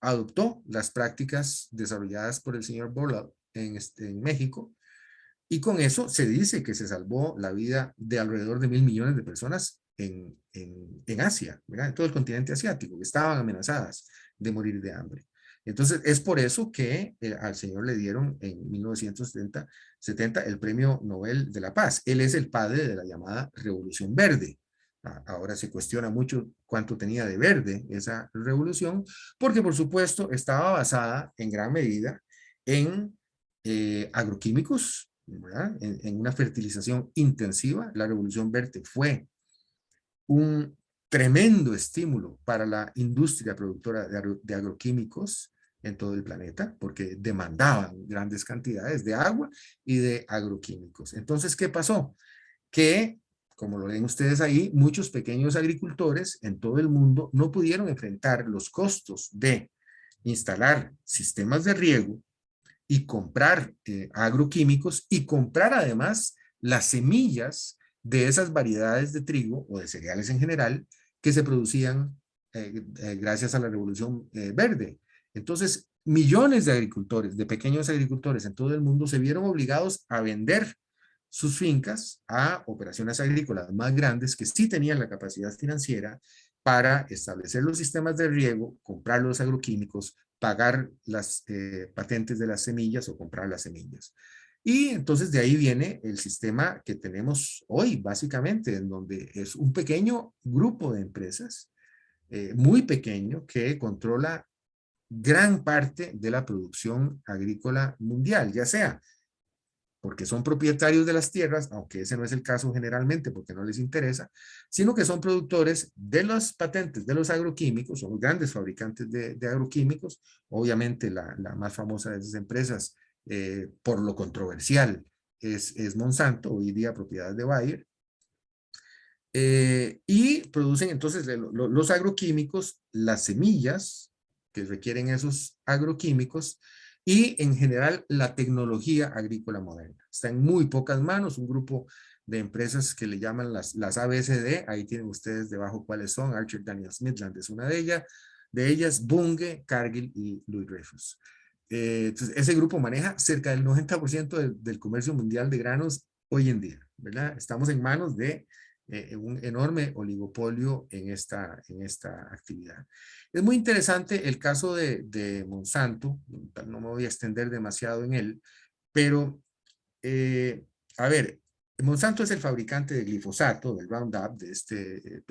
adoptó las prácticas desarrolladas por el señor Borlaug en México, y con eso se dice que se salvó la vida de alrededor de 1.000 millones de personas en Asia, ¿verdad? En todo el continente asiático, que estaban amenazadas de morir de hambre. Entonces, es por eso que al señor le dieron en 1970 el Premio Nobel de la Paz. Él es el padre de la llamada Revolución Verde. Ahora se cuestiona mucho cuánto tenía de verde esa revolución, porque por supuesto estaba basada en gran medida en agroquímicos, ¿verdad? En una fertilización intensiva. La Revolución Verde fue un tremendo estímulo para la industria productora de agroquímicos en todo el planeta, porque demandaban grandes cantidades de agua y de agroquímicos. Entonces, ¿qué pasó? Que, como lo ven ustedes ahí, muchos pequeños agricultores en todo el mundo no pudieron enfrentar los costos de instalar sistemas de riego y comprar agroquímicos y comprar además las semillas de esas variedades de trigo o de cereales en general que se producían gracias a la Revolución Verde. Entonces, millones de agricultores, de pequeños agricultores en todo el mundo se vieron obligados a vender sus fincas a operaciones agrícolas más grandes que sí tenían la capacidad financiera para establecer los sistemas de riego, comprar los agroquímicos, pagar las patentes de las semillas o comprar las semillas. Y entonces de ahí viene el sistema que tenemos hoy, básicamente, en donde es un pequeño grupo de empresas, muy pequeño, que controla gran parte de la producción agrícola mundial, ya sea porque son propietarios de las tierras, aunque ese no es el caso generalmente porque no les interesa, sino que son productores de las patentes de los agroquímicos, son grandes fabricantes de agroquímicos, obviamente la más famosa de esas empresas, por lo controversial, es Monsanto, hoy día propiedad de Bayer, y producen entonces los agroquímicos, las semillas que requieren esos agroquímicos y en general la tecnología agrícola moderna. Está en muy pocas manos, un grupo de empresas que le llaman las ABCD, ahí tienen ustedes debajo cuáles son, Archer Daniels Midland es una de ellas Bunge, Cargill y Louis Dreyfus. Entonces, ese grupo maneja cerca del 90% del comercio mundial de granos hoy en día, ¿verdad? Estamos en manos de un enorme oligopolio en esta actividad. Es muy interesante el caso de Monsanto, no me voy a extender demasiado en él, pero a ver, Monsanto es el fabricante de glifosato, del Roundup, de este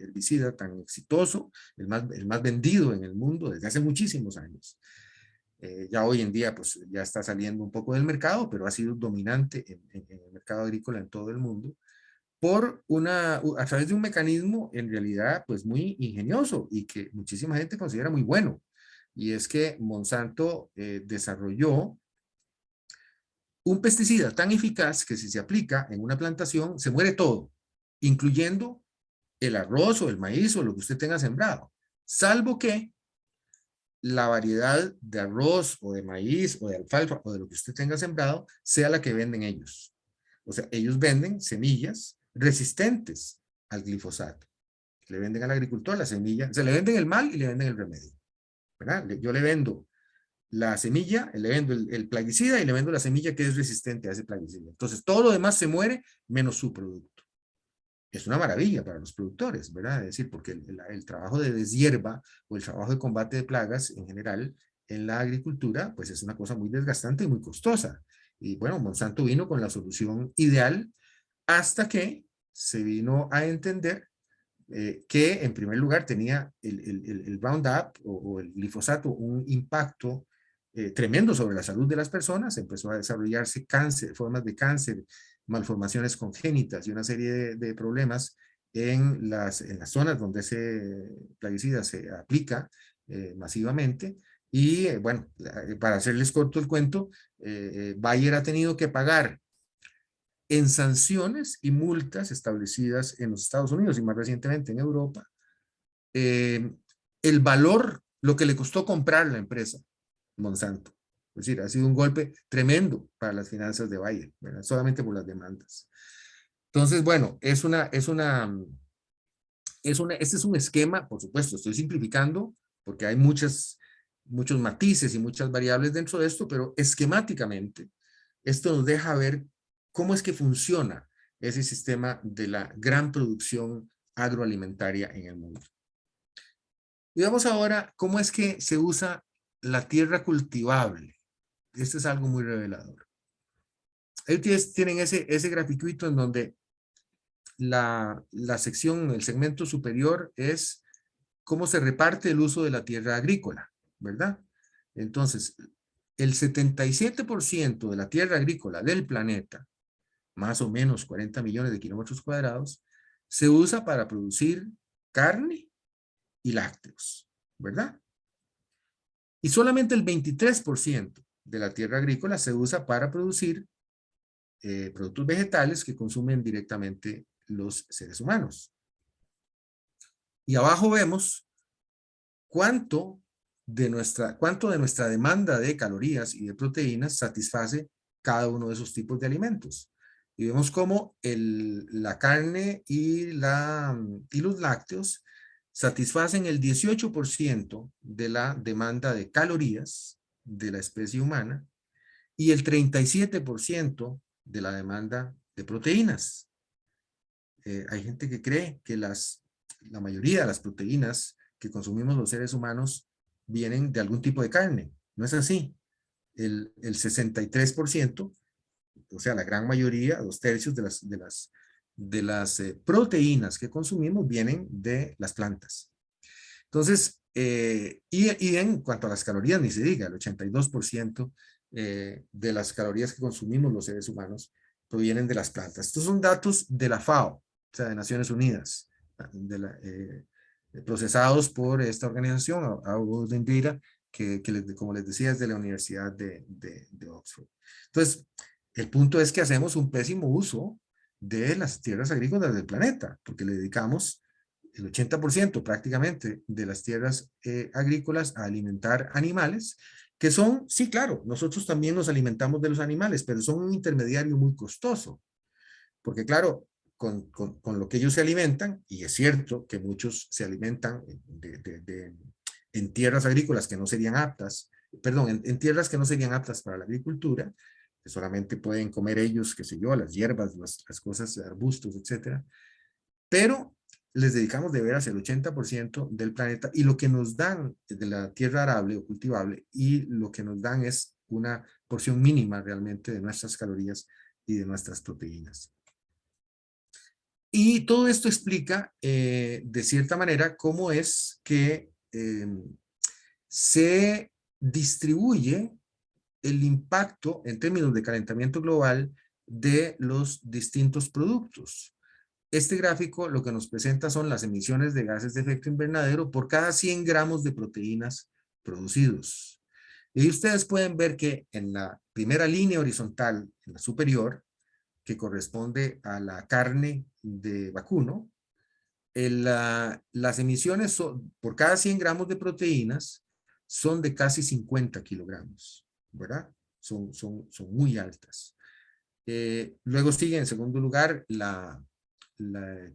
herbicida tan exitoso, el más vendido en el mundo desde hace muchísimos años. Ya hoy en día pues ya está saliendo un poco del mercado, pero ha sido dominante en el mercado agrícola en todo el mundo a través de un mecanismo en realidad pues muy ingenioso y que muchísima gente considera muy bueno. Y es que Monsanto desarrolló un pesticida tan eficaz que si se aplica en una plantación se muere todo, incluyendo el arroz o el maíz o lo que usted tenga sembrado, salvo que la variedad de arroz o de maíz o de alfalfa o de lo que usted tenga sembrado sea la que venden ellos. O sea, ellos venden semillas resistentes al glifosato. Le venden al agricultor la semilla, se le venden el mal y le venden el remedio, ¿verdad? Yo le vendo la semilla, le vendo el plaguicida y le vendo la semilla que es resistente a ese plaguicida. Entonces, todo lo demás se muere menos su producto. Es una maravilla para los productores, ¿verdad? Es decir, porque el trabajo de deshierva o el trabajo de combate de plagas en general en la agricultura, pues es una cosa muy desgastante y muy costosa. Y bueno, Monsanto vino con la solución ideal hasta que se vino a entender que en primer lugar tenía el Roundup o el glifosato un impacto tremendo sobre la salud de las personas, empezó a desarrollarse cáncer, formas de cáncer, malformaciones congénitas y una serie de problemas en las zonas donde ese plaguicida se aplica masivamente. Y bueno, para hacerles corto el cuento, Bayer ha tenido que pagar en sanciones y multas establecidas en los Estados Unidos y más recientemente en Europa, el valor, lo que le costó comprar la empresa Monsanto. Es decir, ha sido un golpe tremendo para las finanzas de Bayer, ¿verdad? Solamente por las demandas. Entonces, bueno, este es un esquema, por supuesto, estoy simplificando porque hay muchos matices y muchas variables dentro de esto, pero esquemáticamente esto nos deja ver cómo es que funciona ese sistema de la gran producción agroalimentaria en el mundo. Y vamos ahora cómo es que se usa la tierra cultivable. Esto es algo muy revelador. Ahí ustedes tienen ese grafiquito en donde la sección, el segmento superior es cómo se reparte el uso de la tierra agrícola, ¿verdad? Entonces, el 77% de la tierra agrícola del planeta, más o menos 40 millones de kilómetros cuadrados, se usa para producir carne y lácteos, ¿verdad? Y solamente el 23% de la tierra agrícola se usa para producir productos vegetales que consumen directamente los seres humanos. Y abajo vemos cuánto cuánto de nuestra demanda de calorías y de proteínas satisface cada uno de esos tipos de alimentos. Y vemos cómo la carne y los lácteos satisfacen el 18% de la demanda de calorías de la especie humana y el 37% de la demanda de proteínas. Hay gente que cree que la mayoría de las proteínas que consumimos los seres humanos vienen de algún tipo de carne. No es así. El 63%, o sea, la gran mayoría, 2/3 de las proteínas que consumimos vienen de las plantas. Entonces, y en cuanto a las calorías, ni se diga, el 82% de las calorías que consumimos los seres humanos provienen de las plantas. Estos son datos de la FAO, o sea, de Naciones Unidas, procesados por esta organización, August Dindira, que como les decía, es de la Universidad de Oxford. Entonces, el punto es que hacemos un pésimo uso de las tierras agrícolas del planeta, porque le dedicamos el 80% prácticamente de las tierras agrícolas a alimentar animales, que son, sí, claro, nosotros también nos alimentamos de los animales, pero son un intermediario muy costoso, porque claro, con lo que ellos se alimentan, y es cierto que muchos se alimentan en tierras agrícolas que no serían aptas, perdón, en tierras que no serían aptas para la agricultura, que solamente pueden comer ellos, qué sé yo, las hierbas, las cosas, arbustos, etcétera, pero les dedicamos de veras el 80% del planeta y lo que nos dan de la tierra arable o cultivable y lo que nos dan es una porción mínima realmente de nuestras calorías y de nuestras proteínas. Y todo esto explica de cierta manera cómo es que se distribuye el impacto en términos de calentamiento global de los distintos productos. Este gráfico lo que nos presenta son las emisiones de gases de efecto invernadero por cada 100 gramos de proteínas producidos. Y ustedes pueden ver que en la primera línea horizontal, en la superior, que corresponde a la carne de vacuno, las emisiones por cada 100 gramos de proteínas son de casi 50 kilogramos, ¿verdad? Son muy altas. Luego sigue en segundo lugar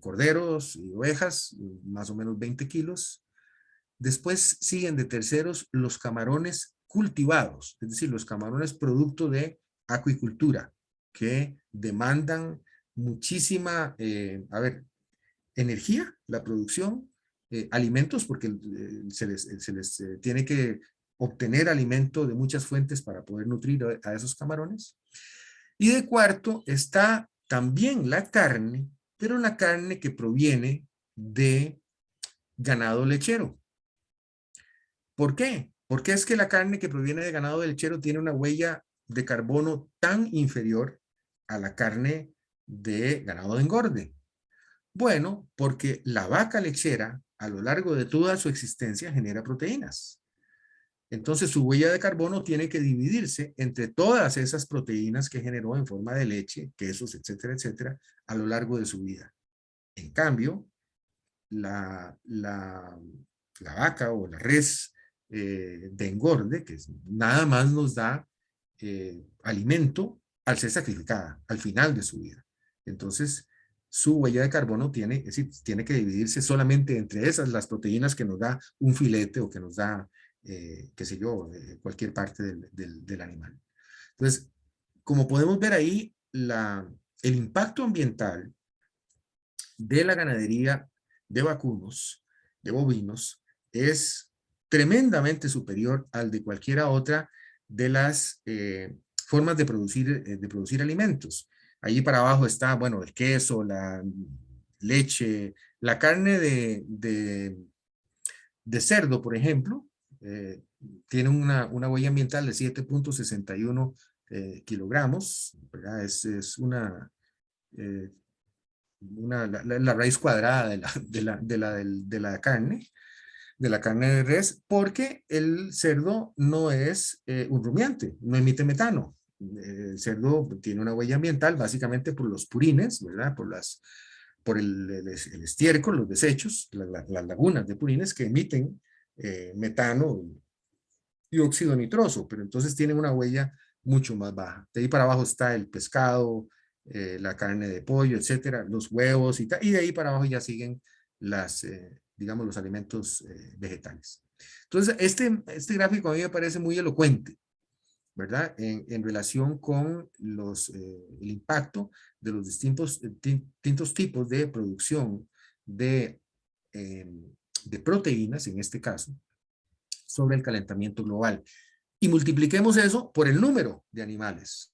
corderos y ovejas, más o menos 20 kilos. Después siguen de terceros los camarones cultivados, es decir, los camarones producto de acuicultura, que demandan muchísima, energía, la producción, alimentos, porque se les tiene que obtener alimento de muchas fuentes para poder nutrir a esos camarones. Y de cuarto está también la carne, pero la carne que proviene de ganado lechero. ¿Por qué? Porque es que la carne que proviene de ganado lechero tiene una huella de carbono tan inferior a la carne de ganado de engorde. Bueno, porque la vaca lechera a lo largo de toda su existencia genera proteínas. Entonces su huella de carbono tiene que dividirse entre todas esas proteínas que generó en forma de leche, quesos, etcétera, etcétera, a lo largo de su vida. En cambio, la vaca o la res de engorde, que nada más nos da alimento al ser sacrificada, al final de su vida. Entonces, su huella de carbono tiene que dividirse solamente entre esas, las proteínas que nos da un filete o que nos da, qué sé yo, cualquier parte del animal. Entonces, como podemos ver ahí, el impacto ambiental de la ganadería de vacunos, de bovinos, es tremendamente superior al de cualquiera otra de las formas de producir alimentos. Allí para abajo está, bueno, el queso, la leche, la carne de cerdo, por ejemplo, tiene una huella ambiental de 7.61 kilogramos, ¿verdad? Es la raíz cuadrada de la carne de res, porque el cerdo no es un rumiante, no emite metano. El cerdo tiene una huella ambiental básicamente por los purines, ¿verdad? Por el estiércol, los desechos, las lagunas de purines que emiten metano dióxido nitroso, pero entonces tienen una huella mucho más baja. De ahí para abajo está el pescado, la carne de pollo, etcétera, los huevos y tal, y de ahí para abajo ya siguen digamos, los alimentos vegetales. Entonces, este gráfico a mí me parece muy elocuente, ¿verdad? En relación con el impacto de los distintos tipos de producción de, eh, de proteínas, en este caso, sobre el calentamiento global. Y multipliquemos eso por el número de animales,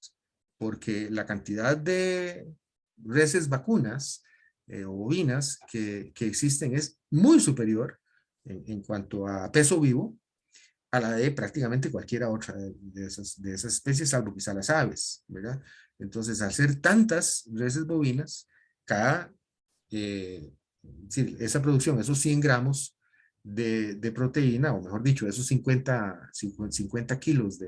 porque la cantidad de reses vacunas o bovinas que existen es muy superior en cuanto a peso vivo a la de prácticamente cualquiera otra de esas especies, salvo quizá las aves, ¿verdad? Entonces, al ser tantas reses bovinas, cada, sí, esa producción, esos 100 gramos de proteína, o mejor dicho, esos 50 kilos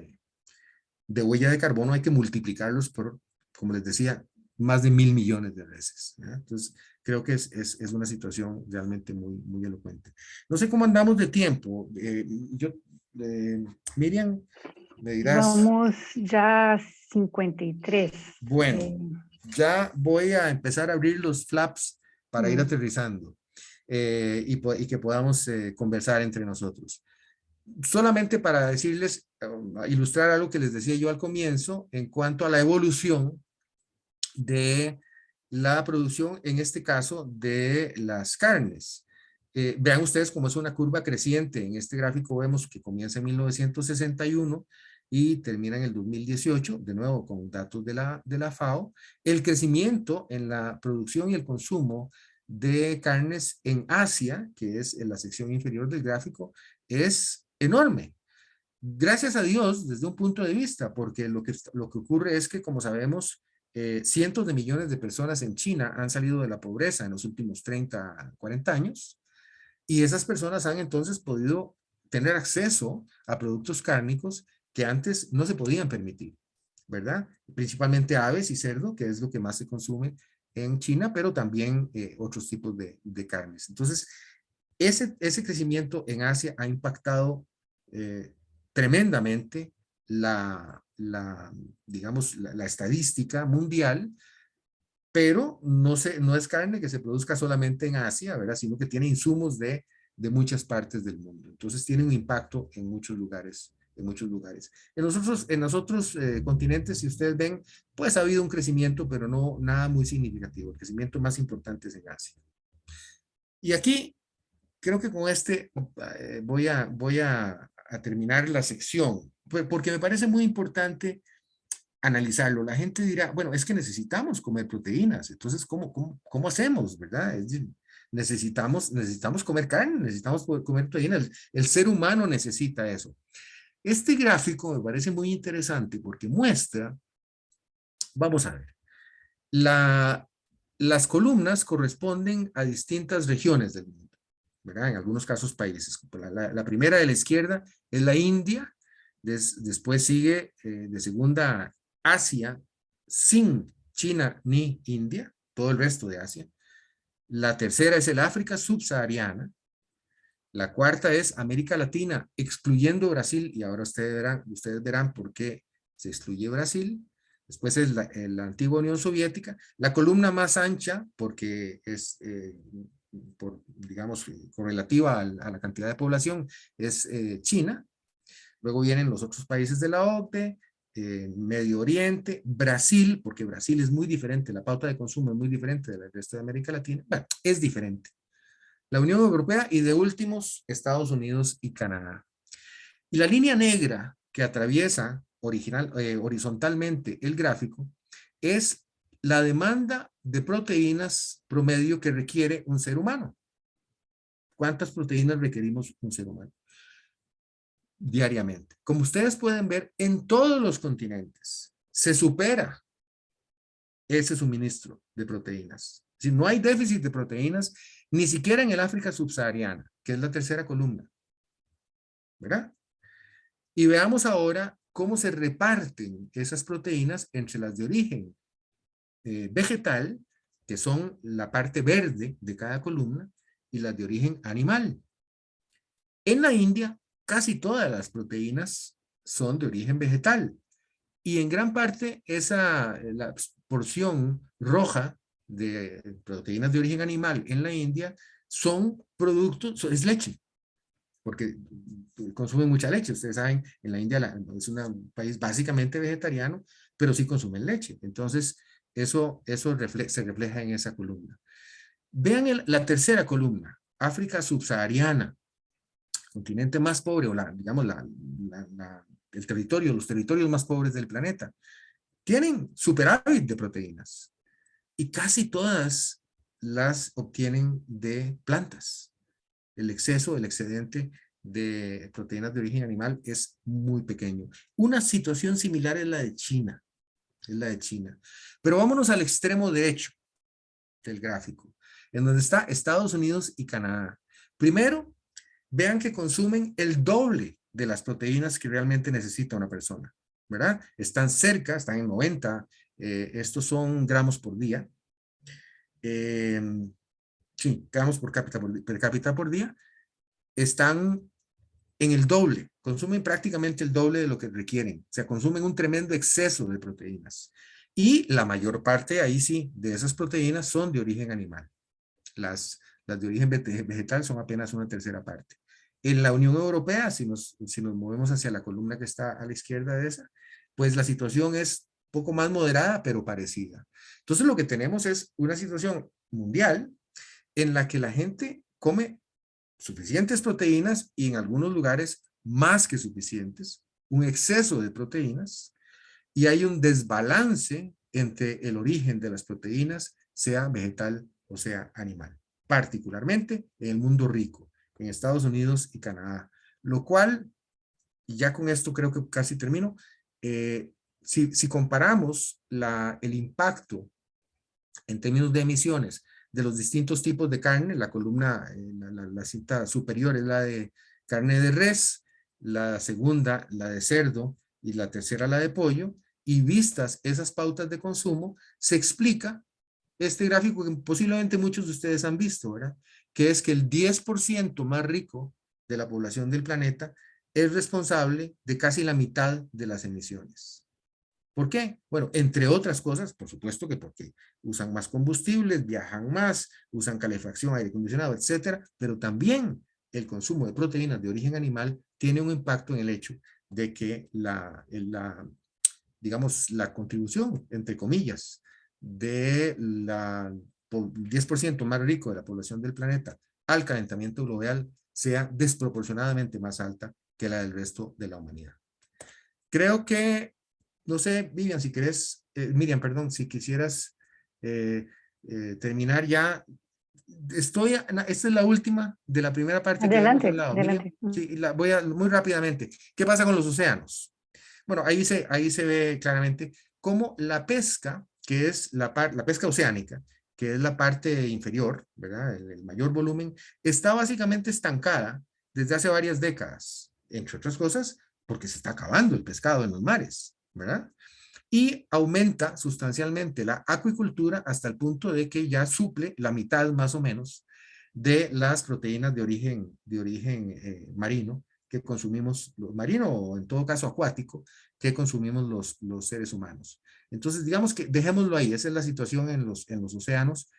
de huella de carbono, hay que multiplicarlos por, como les decía, más de 1.000 millones de reses, ¿verdad? Entonces, creo que es una situación realmente muy, muy elocuente. No sé cómo andamos de tiempo. Miriam, me dirás. Vamos ya a 53. Bueno, Eh, ya voy a empezar a abrir los flaps para ir mm, aterrizando y que podamos conversar entre nosotros. Solamente para decirles, ilustrar algo que les decía yo al comienzo en cuanto a la evolución de la producción, en este caso, de las carnes. Vean ustedes cómo es una curva creciente. En este gráfico vemos que comienza en 1961 y termina en el 2018, de nuevo con datos de la FAO. El crecimiento en la producción y el consumo de carnes en Asia, que es en la sección inferior del gráfico, es enorme. Gracias a Dios, desde un punto de vista, porque lo que ocurre es que, como sabemos, cientos de millones de personas en China han salido de la pobreza en los últimos 30, 40 años, y esas personas han entonces podido tener acceso a productos cárnicos que antes no se podían permitir, ¿verdad? Principalmente aves y cerdo, que es lo que más se consume en China, pero también otros tipos de carnes. Entonces, ese crecimiento en Asia ha impactado eh, tremendamente digamos, la estadística mundial, pero no es carne que se produzca solamente en Asia, ¿verdad? Sino que tiene insumos de muchas partes del mundo. Entonces tiene un impacto en muchos lugares. En muchos lugares. En los otros continentes, si ustedes ven, pues ha habido un crecimiento, pero no nada muy significativo. El crecimiento más importante es en Asia. Y aquí creo que con voy a terminar la sección, porque me parece muy importante analizarlo. La gente dirá, bueno, es que necesitamos comer proteínas, entonces, ¿cómo hacemos, verdad? Necesitamos comer carne, necesitamos comer proteínas. El ser humano necesita eso. Este gráfico me parece muy interesante porque muestra, vamos a ver, la, las columnas corresponden a distintas regiones del mundo, ¿verdad? En algunos casos países. La primera de la izquierda es la India, después sigue de segunda Asia, sin China ni India, todo el resto de Asia. La tercera es el África subsahariana. La cuarta es América Latina, excluyendo Brasil, y ahora ustedes verán por qué se excluye Brasil. Después es la antigua Unión Soviética. La columna más ancha, porque es, digamos, correlativa a la cantidad de población, es China. Luego vienen los otros países de la OCDE, Medio Oriente, Brasil, porque Brasil es muy diferente, la pauta de consumo es muy diferente del resto de América Latina. Bueno, es diferente. La Unión Europea y de últimos Estados Unidos y Canadá. Y la línea negra que atraviesa horizontalmente el gráfico es la demanda de proteínas promedio que requiere un ser humano. ¿Cuántas proteínas requerimos un ser humano diariamente? Como ustedes pueden ver, en todos los continentes se supera ese suministro de proteínas. Si no hay déficit de proteínas, ni siquiera en el África subsahariana, que es la tercera columna, ¿verdad? Y veamos ahora cómo se reparten esas proteínas entre las de origen vegetal, que son la parte verde de cada columna, y las de origen animal. En la India casi todas las proteínas son de origen vegetal. Y en gran parte la porción roja de proteínas de origen animal en la India son productos, es leche, porque consumen mucha leche. Ustedes saben, en la India es un país básicamente vegetariano, pero sí consumen leche. Entonces, eso se refleja en esa columna. Vean la tercera columna, África subsahariana, continente más pobre, o digamos, los territorios más pobres del planeta, tienen superávit de proteínas y casi todas las obtienen de plantas. El excedente de proteínas de origen animal es muy pequeño. Una situación similar es la de China, Pero vámonos al extremo derecho del gráfico, en donde está Estados Unidos y Canadá. Primero, vean que consumen el doble de las proteínas que realmente necesita una persona, ¿verdad? Están cerca, están en 90, estos son gramos por día. Sí, gramos per cápita por día. Están en el doble, consumen prácticamente el doble de lo que requieren. O sea, consumen un tremendo exceso de proteínas. Y la mayor parte, ahí sí, de esas proteínas son de origen animal. Las de origen vegetal son apenas una tercera parte. En la Unión Europea, si nos movemos hacia la columna que está a la izquierda de esa, pues la situación es poco más moderada, pero parecida. Entonces lo que tenemos es una situación mundial en la que la gente come suficientes proteínas y en algunos lugares más que suficientes, un exceso de proteínas, y hay un desbalance entre el origen de las proteínas, sea vegetal o sea animal, particularmente en el mundo rico, en Estados Unidos y Canadá, lo cual, y ya con esto creo que casi termino, si comparamos el impacto en términos de emisiones de los distintos tipos de carne, la columna, la cinta superior es la de carne de res, la segunda la de cerdo y la tercera la de pollo, y vistas esas pautas de consumo, se explica este gráfico que posiblemente muchos de ustedes han visto, ¿verdad? Que es que el 10% más rico de la población del planeta es responsable de casi la mitad de las emisiones. ¿Por qué? Bueno, entre otras cosas, por supuesto que porque usan más combustibles, viajan más, usan calefacción, aire acondicionado, etcétera, pero también el consumo de proteínas de origen animal tiene un impacto en el hecho de que digamos, la contribución, entre comillas, de 10% más rico de la población del planeta al calentamiento global sea desproporcionadamente más alta que la del resto de la humanidad. Creo que, no sé, Vivian, si querés, Miriam, perdón, si quisieras terminar ya. Esta es la última de la primera parte que habíamos Adelante, hablado. Miriam, adelante. sí, voy a muy rápidamente. ¿Qué pasa con los océanos? Bueno, ahí se ve claramente cómo la pesca, que es la pesca oceánica, que es la parte inferior, ¿verdad? El mayor volumen, está básicamente estancada desde hace varias décadas, entre otras cosas, porque se está acabando el pescado en los mares, ¿verdad? Y aumenta sustancialmente la acuicultura hasta el punto de que ya suple la mitad más o menos de las proteínas de origen marino que consumimos, marino o en todo caso acuático, que consumimos los seres humanos. Entonces, digamos que dejémoslo ahí, esa es la situación en los océanos,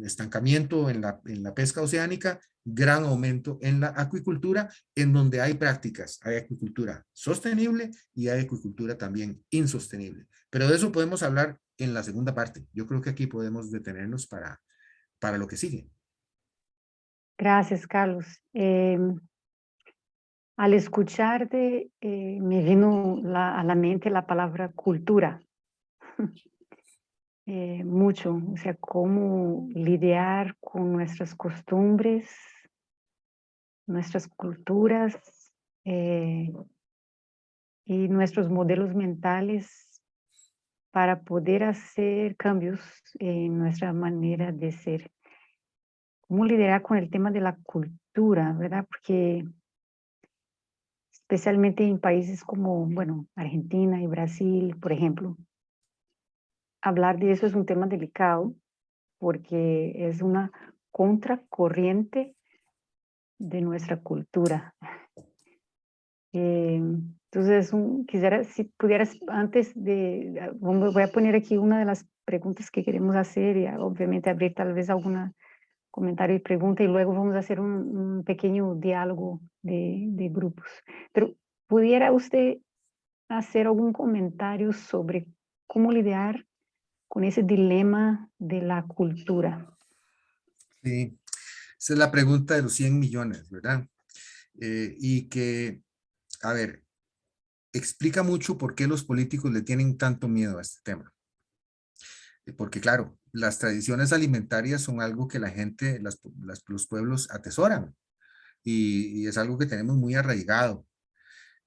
estancamiento en la pesca oceánica, gran aumento en la acuicultura, en donde hay prácticas, hay acuicultura sostenible y hay acuicultura también insostenible. Pero de eso podemos hablar en la segunda parte. Yo creo que aquí podemos detenernos para lo que sigue. Gracias, Carlos. Al escucharte, me vino a la mente la palabra cultura. Mucho, o sea, cómo lidiar con nuestras costumbres, nuestras culturas y nuestros modelos mentales para poder hacer cambios en nuestra manera de ser. Cómo lidiar con el tema de la cultura, ¿verdad? Porque especialmente en países como, bueno, Argentina y Brasil, por ejemplo, hablar de eso es un tema delicado porque es una contracorriente de nuestra cultura. Entonces, quisiera, si pudieras, antes de, voy a poner aquí una de las preguntas que queremos hacer y obviamente abrir tal vez algún comentario y pregunta y luego vamos a hacer un pequeño diálogo de grupos. Pero, ¿pudiera usted hacer algún comentario sobre cómo lidiar con ese dilema de la cultura? Sí, esa es la pregunta de los 100 millones, ¿verdad? Y que, a ver, explica mucho por qué los políticos le tienen tanto miedo a este tema. Porque claro, las tradiciones alimentarias son algo que la gente, los pueblos atesoran y es algo que tenemos muy arraigado.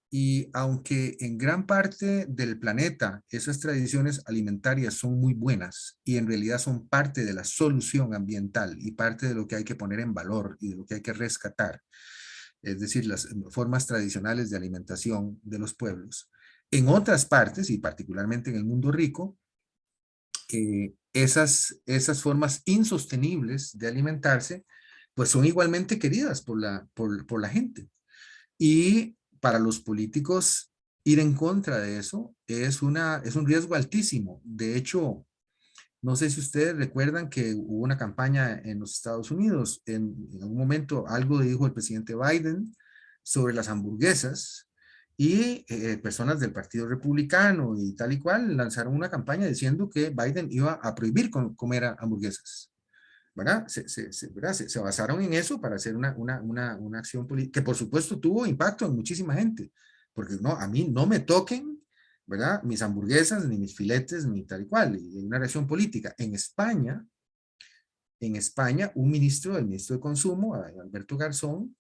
Y aunque en gran parte del planeta esas tradiciones alimentarias son muy buenas y en realidad son parte de la solución ambiental y parte de lo que hay que poner en valor y de lo que hay que rescatar, es decir, las formas tradicionales de alimentación de los pueblos, en otras partes y particularmente en el mundo rico, esas formas insostenibles de alimentarse, pues son igualmente queridas por la gente. Y para los políticos, ir en contra de eso es un riesgo altísimo. De hecho, no sé si ustedes recuerdan que hubo una campaña en los Estados Unidos. En algún momento algo dijo el presidente Biden sobre las hamburguesas y personas del Partido Republicano y tal y cual lanzaron una campaña diciendo que Biden iba a prohibir comer hamburguesas. ¿Verdad? ¿Verdad? Se basaron en eso para hacer una acción política que por supuesto tuvo impacto en muchísima gente, porque no, a mí no me toquen, ¿verdad? Mis hamburguesas, ni mis filetes, ni tal y cual, y una reacción política. En España, un ministro, el ministro de Consumo, Alberto Garzón,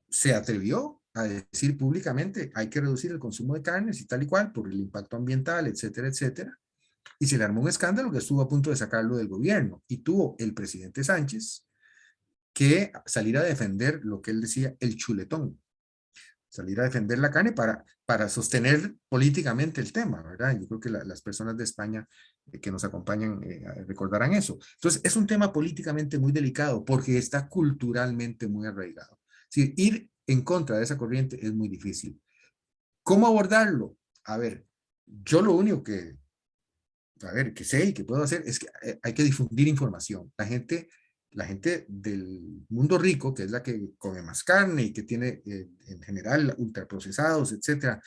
se atrevió a decir públicamente, hay que reducir el consumo de carnes y tal y cual, por el impacto ambiental, etcétera, etcétera. Y se le armó un escándalo que estuvo a punto de sacarlo del gobierno. Y tuvo el presidente Sánchez que salir a defender lo que él decía, el chuletón. Salir a defender la carne para sostener políticamente el tema, ¿verdad? Yo creo que las personas de España que nos acompañan recordarán eso. Entonces, es un tema políticamente muy delicado porque está culturalmente muy arraigado. Es decir, ir en contra de esa corriente es muy difícil. ¿Cómo abordarlo? A ver, yo lo único que sé y que puedo hacer es que hay que difundir información. La gente del mundo rico, que es la que come más carne y que tiene en general ultraprocesados, etcétera,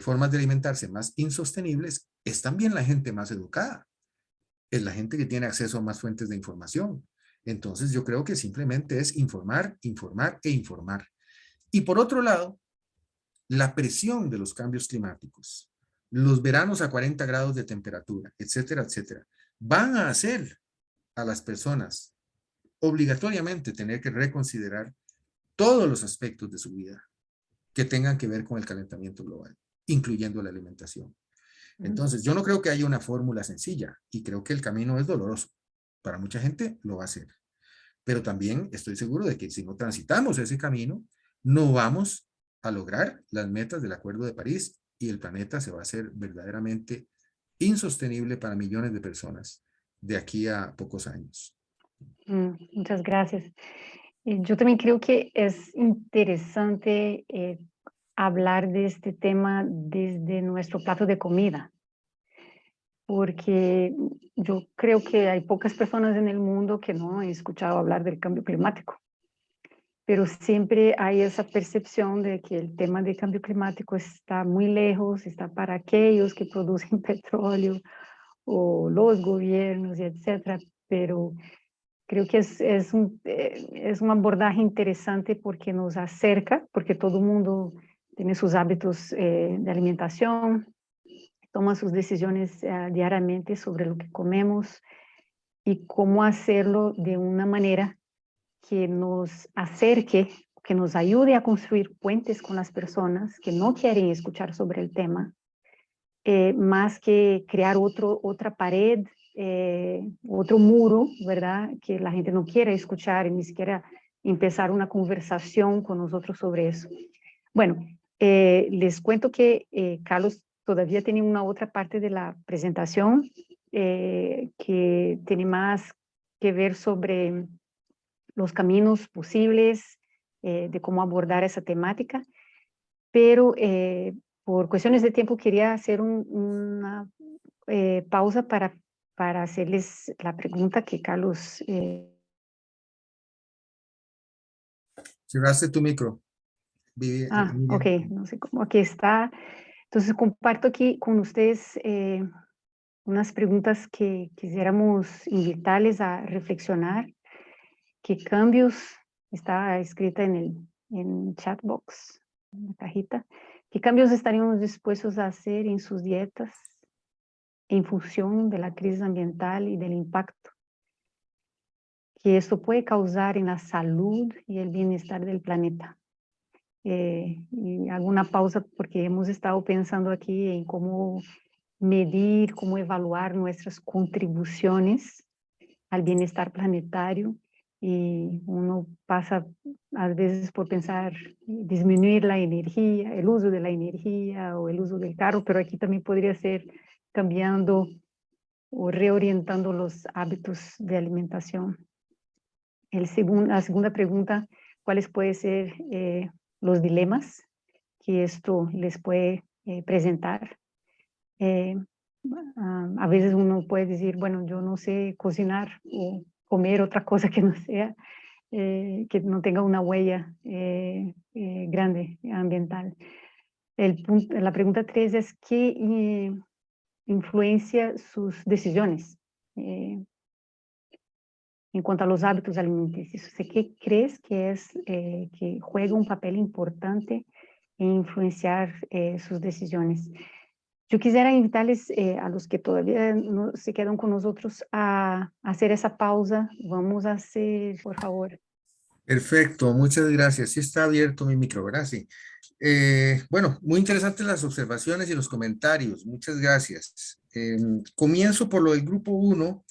formas de alimentarse más insostenibles, es también la gente más educada. Es la gente que tiene acceso a más fuentes de información. Entonces yo creo que simplemente es informar, informar e informar. Y por otro lado, la presión de los cambios climáticos, los veranos a 40 grados de temperatura, etcétera, etcétera, van a hacer a las personas obligatoriamente tener que reconsiderar todos los aspectos de su vida que tengan que ver con el calentamiento global, incluyendo la alimentación. Entonces, yo no creo que haya una fórmula sencilla y creo que el camino es doloroso. Para mucha gente lo va a ser. Pero también estoy seguro de que si no transitamos ese camino, no vamos a lograr las metas del Acuerdo de París y el planeta se va a hacer verdaderamente insostenible para millones de personas de aquí a pocos años. Muchas gracias. Yo también creo que es interesante hablar de este tema desde nuestro plato de comida, porque yo creo que hay pocas personas en el mundo que no han escuchado hablar del cambio climático, pero siempre hay esa percepción de que el tema del cambio climático está muy lejos, está para aquellos que producen petróleo o los gobiernos, y etcétera, pero creo que es un abordaje interesante porque nos acerca, porque todo el mundo tiene sus hábitos de alimentación, toma sus decisiones diariamente sobre lo que comemos y cómo hacerlo de una manera que nos acerque, que nos ayude a construir puentes con las personas que no quieren escuchar sobre el tema, más que crear otra pared, otro muro, ¿verdad? Que la gente no quiera escuchar y ni siquiera empezar una conversación con nosotros sobre eso. Bueno, les cuento que Carlos todavía tiene una otra parte de la presentación que tiene más que ver sobre los caminos posibles de cómo abordar esa temática, pero por cuestiones de tiempo quería hacer una pausa para hacerles la pregunta que Carlos... Cerraste tu micro. ok, Miriam. no sé cómo aquí está. Entonces comparto aquí con ustedes unas preguntas que quisiéramos invitarles a reflexionar. ¿Qué cambios, está escrita en chat box, en la cajita, qué cambios estaríamos dispuestos a hacer en sus dietas en función de la crisis ambiental y del impacto que esto puede causar en la salud y el bienestar del planeta? Y hago una pausa porque hemos estado pensando aquí en cómo medir, cómo evaluar nuestras contribuciones al bienestar planetario, y uno pasa a veces por pensar disminuir la energía, el uso de la energía o el uso del carro, pero aquí también podría ser cambiando o reorientando los hábitos de alimentación. La segunda pregunta, ¿cuáles pueden ser los dilemas que esto les puede presentar? A veces uno puede decir, bueno, yo no sé cocinar o comer otra cosa que no sea, que no tenga una huella grande ambiental. La pregunta 3 es, ¿qué influencia sus decisiones en cuanto a los hábitos alimenticios? O sea, ¿qué crees que es que juega un papel importante en influenciar sus decisiones? Yo quisiera invitarles a los que todavía no se quedan con nosotros a hacer esa pausa. Vamos a hacer, por favor. Perfecto, muchas gracias. Sí está abierto mi micro, ¿verdad? Sí. Bueno, muy interesantes las observaciones y los comentarios. Muchas gracias. Comienzo por lo del grupo uno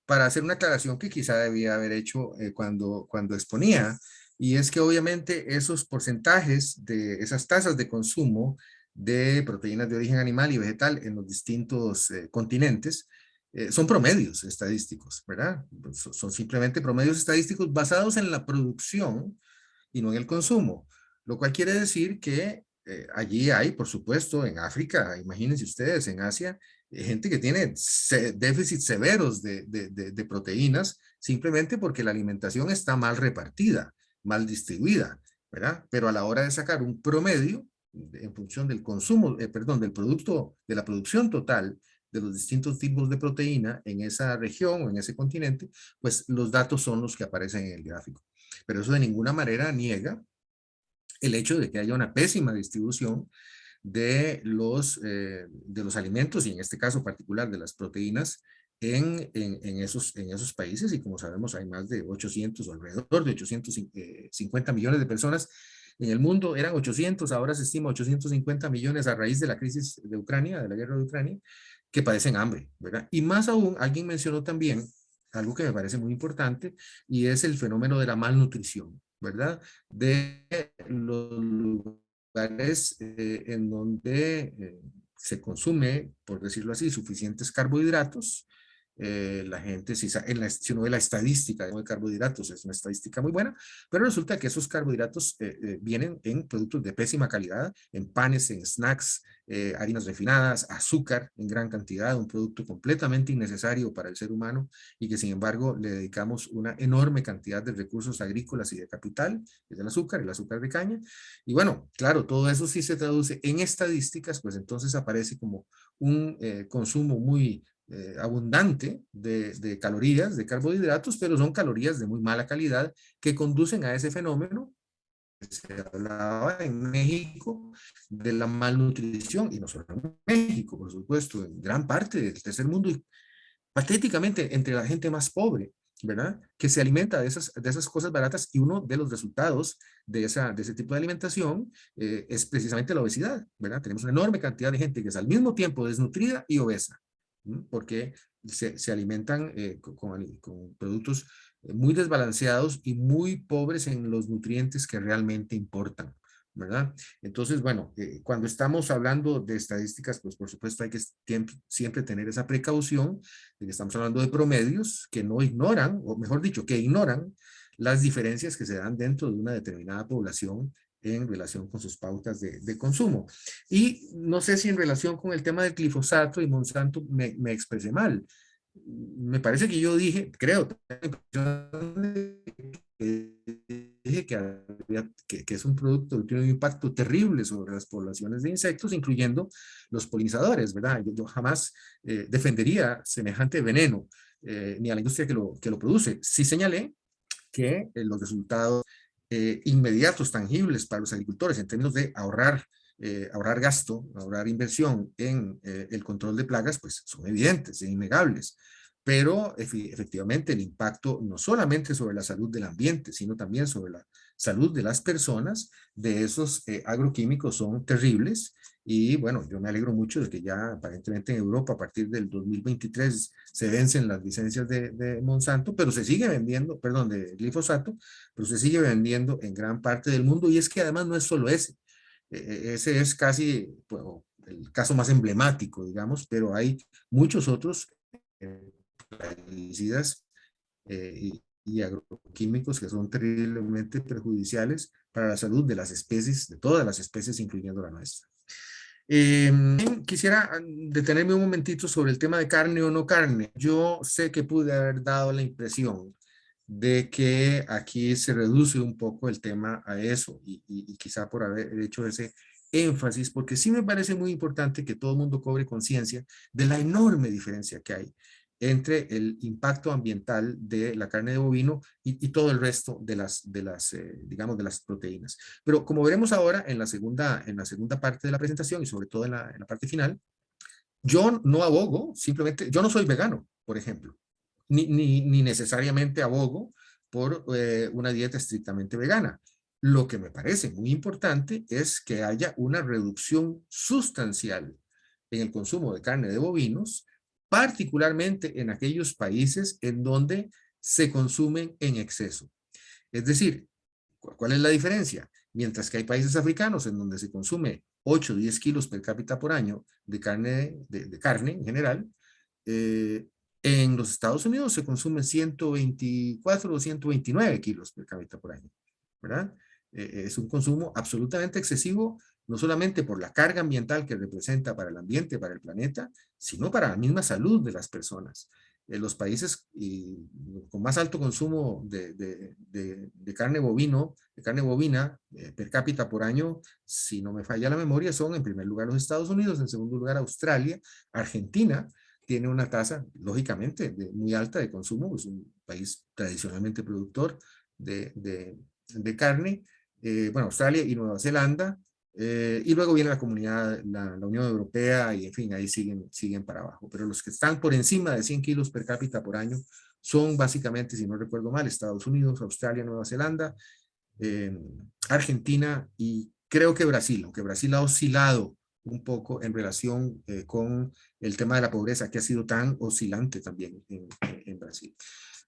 para hacer una aclaración que quizá debía haber hecho cuando exponía, y es que obviamente esos porcentajes de esas tasas de consumo de proteínas de origen animal y vegetal en los distintos continentes son promedios estadísticos, ¿verdad? Son simplemente promedios estadísticos basados en la producción y no en el consumo, lo cual quiere decir que allí hay, por supuesto, en África, imagínense ustedes, en Asia, gente que tiene déficits severos de proteínas simplemente porque la alimentación está mal repartida, mal distribuida, ¿verdad? Pero a la hora de sacar un promedio en función del consumo, perdón, del producto, de la producción total de los distintos tipos de proteína en esa región o en ese continente, pues los datos son los que aparecen en el gráfico. Pero eso de ninguna manera niega el hecho de que haya una pésima distribución de los alimentos y en este caso particular de las proteínas en esos países, y como sabemos hay más de 800 o alrededor de 850 millones de personas en el mundo. Eran 800, ahora se estima 850 millones a raíz de la crisis de Ucrania, de la guerra de Ucrania, que padecen hambre, ¿verdad? Y más aún, alguien mencionó también algo que me parece muy importante, y es el fenómeno de la malnutrición, ¿verdad? De los lugares en donde se consume, por decirlo así, suficientes carbohidratos. La gente, si uno ve la estadística de carbohidratos, es una estadística muy buena, pero resulta que esos carbohidratos vienen en productos de pésima calidad, en panes, en snacks, harinas refinadas, azúcar en gran cantidad, un producto completamente innecesario para el ser humano y que sin embargo le dedicamos una enorme cantidad de recursos agrícolas y de capital, es el azúcar de caña. Y bueno, claro, todo eso sí se traduce en estadísticas, pues entonces aparece como un consumo muy abundante de calorías, de carbohidratos, pero son calorías de muy mala calidad que conducen a ese fenómeno. Se hablaba en México de la malnutrición, y no solo en México, por supuesto, en gran parte del tercer mundo, y patéticamente entre la gente más pobre, ¿verdad? Que se alimenta de esas cosas baratas, y uno de los resultados de ese tipo de alimentación es precisamente la obesidad, ¿verdad? Tenemos una enorme cantidad de gente que es al mismo tiempo desnutrida y obesa, porque se alimentan con productos muy desbalanceados y muy pobres en los nutrientes que realmente importan, ¿verdad? Entonces, bueno, cuando estamos hablando de estadísticas, pues por supuesto hay que siempre tener esa precaución de que estamos hablando de promedios que no ignoran, o mejor dicho, que ignoran las diferencias que se dan dentro de una determinada población en relación con sus pautas de consumo. Y no sé si en relación con el tema del glifosato y Monsanto me expresé mal. Me parece que yo dije, creo, dije que es un producto que tiene un impacto terrible sobre las poblaciones de insectos, incluyendo los polinizadores, ¿verdad? Yo jamás defendería semejante veneno, ni a la industria que lo produce. Sí señalé que los resultados inmediatos, tangibles para los agricultores en términos de ahorrar gasto, ahorrar inversión en el control de plagas, pues son evidentes, e innegables. Pero efectivamente el impacto no solamente sobre la salud del ambiente, sino también sobre la salud de las personas de esos agroquímicos son terribles. Y bueno, yo me alegro mucho de que ya aparentemente en Europa a partir del 2023 se vencen las licencias de Monsanto, pero se sigue vendiendo, perdón, de glifosato, pero se sigue vendiendo en gran parte del mundo. Y es que además no es solo ese. Ese es casi bueno, el caso más emblemático, digamos, pero hay muchos otros plaguicidas y agroquímicos que son terriblemente perjudiciales para la salud de las especies, de todas las especies, incluyendo la nuestra. Quisiera detenerme un momentito sobre el tema de carne o no carne. Yo sé que pude haber dado la impresión de que aquí se reduce un poco el tema a eso y quizá por haber hecho ese énfasis, porque sí me parece muy importante que todo el mundo cobre conciencia de la enorme diferencia que hay entre el impacto ambiental de la carne de bovino y todo el resto digamos, de las proteínas. Pero como veremos ahora en la segunda parte de la presentación y sobre todo en la parte final, yo no abogo, simplemente, yo no soy vegano, por ejemplo, ni necesariamente abogo por una dieta estrictamente vegana. Lo que me parece muy importante es que haya una reducción sustancial en el consumo de carne de bovinos, particularmente en aquellos países en donde se consumen en exceso. Es decir, ¿cuál es la diferencia? Mientras que hay países africanos en donde se consume 8 o 10 kilos per cápita por año de carne en general, en los Estados Unidos se consume 124 o 129 kilos per cápita por año, ¿verdad? Es un consumo absolutamente excesivo, no solamente por la carga ambiental que representa para el ambiente, para el planeta, sino para la misma salud de las personas. Los países con más alto consumo de carne bovina per cápita por año, si no me falla la memoria, son en primer lugar los Estados Unidos, en segundo lugar Australia, Argentina tiene una tasa, lógicamente, muy alta de consumo, es un país tradicionalmente productor de carne, bueno, Australia y Nueva Zelanda, y luego viene la comunidad, la Unión Europea, y en fin, ahí siguen para abajo. Pero los que están por encima de 100 kilos per cápita por año son básicamente, si no recuerdo mal, Estados Unidos, Australia, Nueva Zelanda, Argentina y creo que Brasil, aunque Brasil ha oscilado un poco en relación con el tema de la pobreza, que ha sido tan oscilante también en Brasil.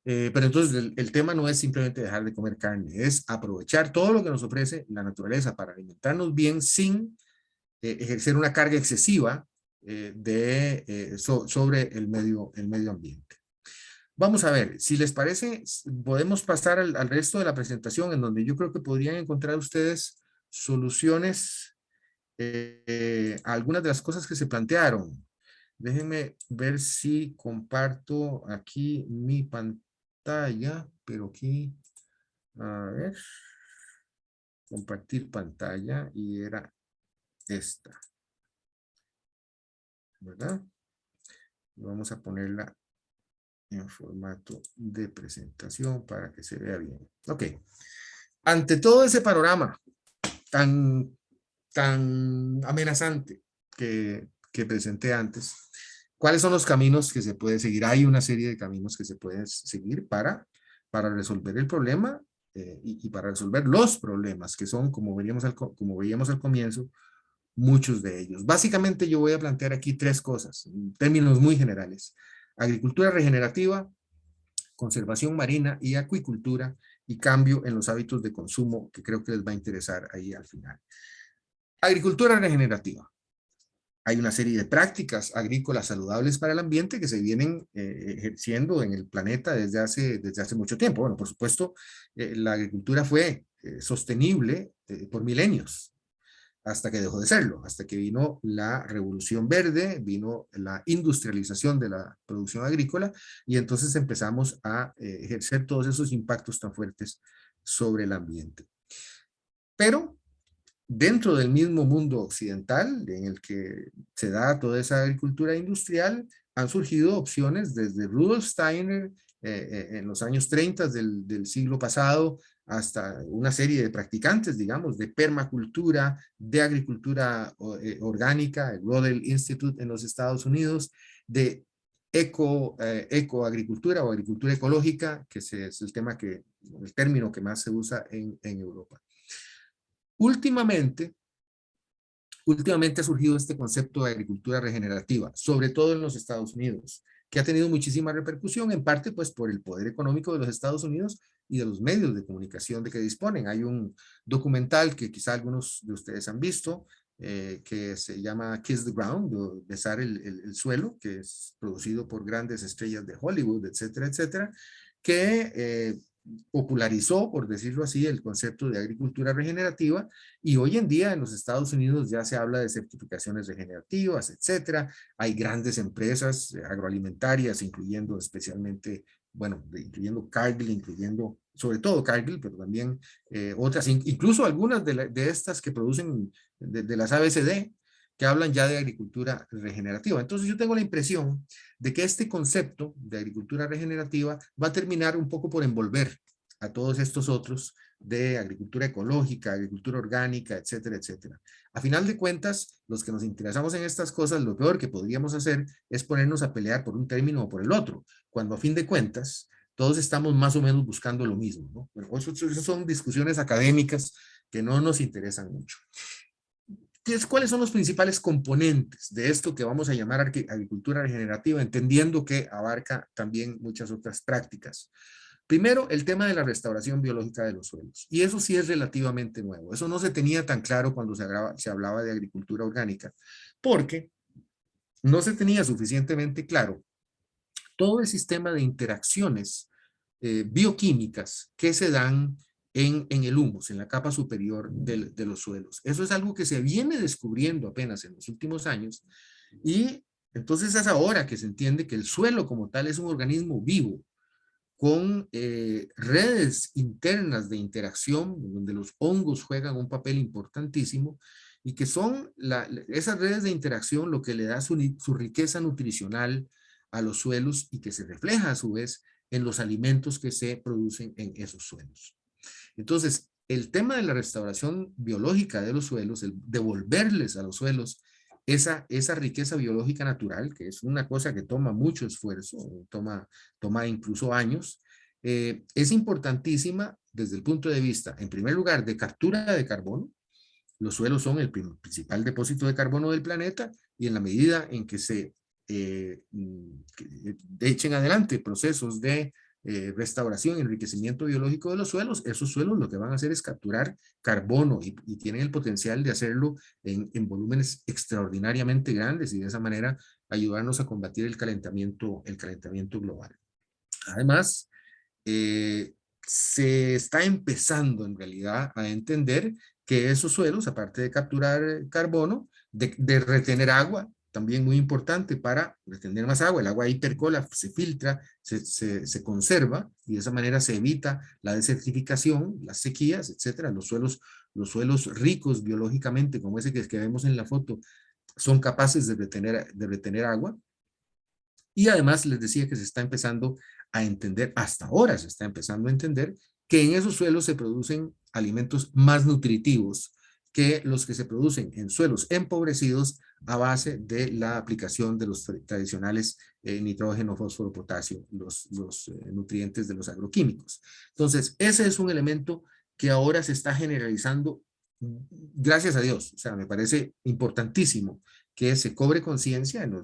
Pero entonces el tema no es simplemente dejar de comer carne, es aprovechar todo lo que nos ofrece la naturaleza para alimentarnos bien sin ejercer una carga excesiva sobre el medio ambiente. Vamos a ver, si les parece, podemos pasar al resto de la presentación en donde yo creo que podrían encontrar ustedes soluciones a algunas de las cosas que se plantearon. Déjenme ver si comparto aquí mi pantalla, pero aquí, a ver, compartir pantalla y era esta, ¿verdad? Vamos a ponerla en formato de presentación para que se vea bien. Ok. Ante todo ese panorama tan amenazante que presenté antes, ¿cuáles son los caminos que se puede seguir? Hay una serie de caminos que se pueden seguir para resolver el problema y para resolver los problemas que son, como veíamos al comienzo, muchos de ellos. Básicamente yo voy a plantear aquí tres cosas, en términos muy generales. Agricultura regenerativa, conservación marina y acuicultura y cambio en los hábitos de consumo que creo que les va a interesar ahí al final. Agricultura regenerativa. Hay una serie de prácticas agrícolas saludables para el ambiente que se vienen ejerciendo en el planeta desde hace mucho tiempo. Bueno, por supuesto, la agricultura fue sostenible por milenios, hasta que dejó de serlo, hasta que vino la revolución verde, vino la industrialización de la producción agrícola, y entonces empezamos a ejercer todos esos impactos tan fuertes sobre el ambiente. Pero dentro del mismo mundo occidental en el que se da toda esa agricultura industrial, han surgido opciones desde Rudolf Steiner en los años 30 del siglo pasado hasta una serie de practicantes, digamos, de permacultura, de agricultura orgánica, el Rodel Institute en los Estados Unidos, de ecoagricultura o agricultura ecológica, que es el término que más se usa en Europa. Últimamente ha surgido este concepto de agricultura regenerativa, sobre todo en los Estados Unidos, que ha tenido muchísima repercusión, en parte pues por el poder económico de los Estados Unidos y de los medios de comunicación de que disponen. Hay un documental que quizá algunos de ustedes han visto, que se llama Kiss the Ground, o Besar el suelo, que es producido por grandes estrellas de Hollywood, etcétera, etcétera, que popularizó, por decirlo así, el concepto de agricultura regenerativa, y hoy en día en los Estados Unidos ya se habla de certificaciones regenerativas, etcétera. Hay grandes empresas agroalimentarias, incluyendo especialmente, bueno, incluyendo Cargill, incluyendo sobre todo Cargill, pero también otras, incluso algunas de estas que producen de las ABCD, que hablan ya de agricultura regenerativa. Entonces yo tengo la impresión de que este concepto de agricultura regenerativa va a terminar un poco por envolver a todos estos otros de agricultura ecológica, agricultura orgánica, etcétera, etcétera. A final de cuentas, los que nos interesamos en estas cosas, lo peor que podríamos hacer es ponernos a pelear por un término o por el otro, cuando a fin de cuentas todos estamos más o menos buscando lo mismo, ¿no? Bueno, esas son discusiones académicas que no nos interesan mucho. ¿Cuáles son los principales componentes de esto que vamos a llamar agricultura regenerativa, entendiendo que abarca también muchas otras prácticas? Primero, el tema de la restauración biológica de los suelos. Y eso sí es relativamente nuevo. Eso no se tenía tan claro cuando se hablaba de agricultura orgánica, porque no se tenía suficientemente claro todo el sistema de interacciones bioquímicas que se dan en el humus, en la capa superior de los suelos. Eso es algo que se viene descubriendo apenas en los últimos años, y entonces es ahora que se entiende que el suelo como tal es un organismo vivo, con redes internas de interacción, donde los hongos juegan un papel importantísimo, y que son esas redes de interacción lo que le da su riqueza nutricional a los suelos, y que se refleja a su vez en los alimentos que se producen en esos suelos. Entonces, el tema de la restauración biológica de los suelos, el devolverles a los suelos esa riqueza biológica natural, que es una cosa que toma mucho esfuerzo, toma incluso años, es importantísima desde el punto de vista, en primer lugar, de captura de carbono. Los suelos son el principal depósito de carbono del planeta, y en la medida en que se echen adelante procesos de restauración y enriquecimiento biológico de los suelos, esos suelos lo que van a hacer es capturar carbono, y tienen el potencial de hacerlo en volúmenes extraordinariamente grandes, y de esa manera ayudarnos a combatir el calentamiento global. Además, se está empezando en realidad a entender que esos suelos, aparte de capturar carbono, de retener agua, también muy importante para retener más agua. El agua ahí percola, se filtra, se conserva, y de esa manera se evita la desertificación, las sequías, etcétera. Los suelos ricos biológicamente, como ese que vemos en la foto, son capaces de retener agua. Y además les decía que se está empezando a entender, hasta ahora se está empezando a entender, que en esos suelos se producen alimentos más nutritivos que los que se producen en suelos empobrecidos a base de la aplicación de los tradicionales nitrógeno, fósforo, potasio, los nutrientes de los agroquímicos. Entonces, ese es un elemento que ahora se está generalizando, gracias a Dios. O sea, me parece importantísimo que se cobre conciencia en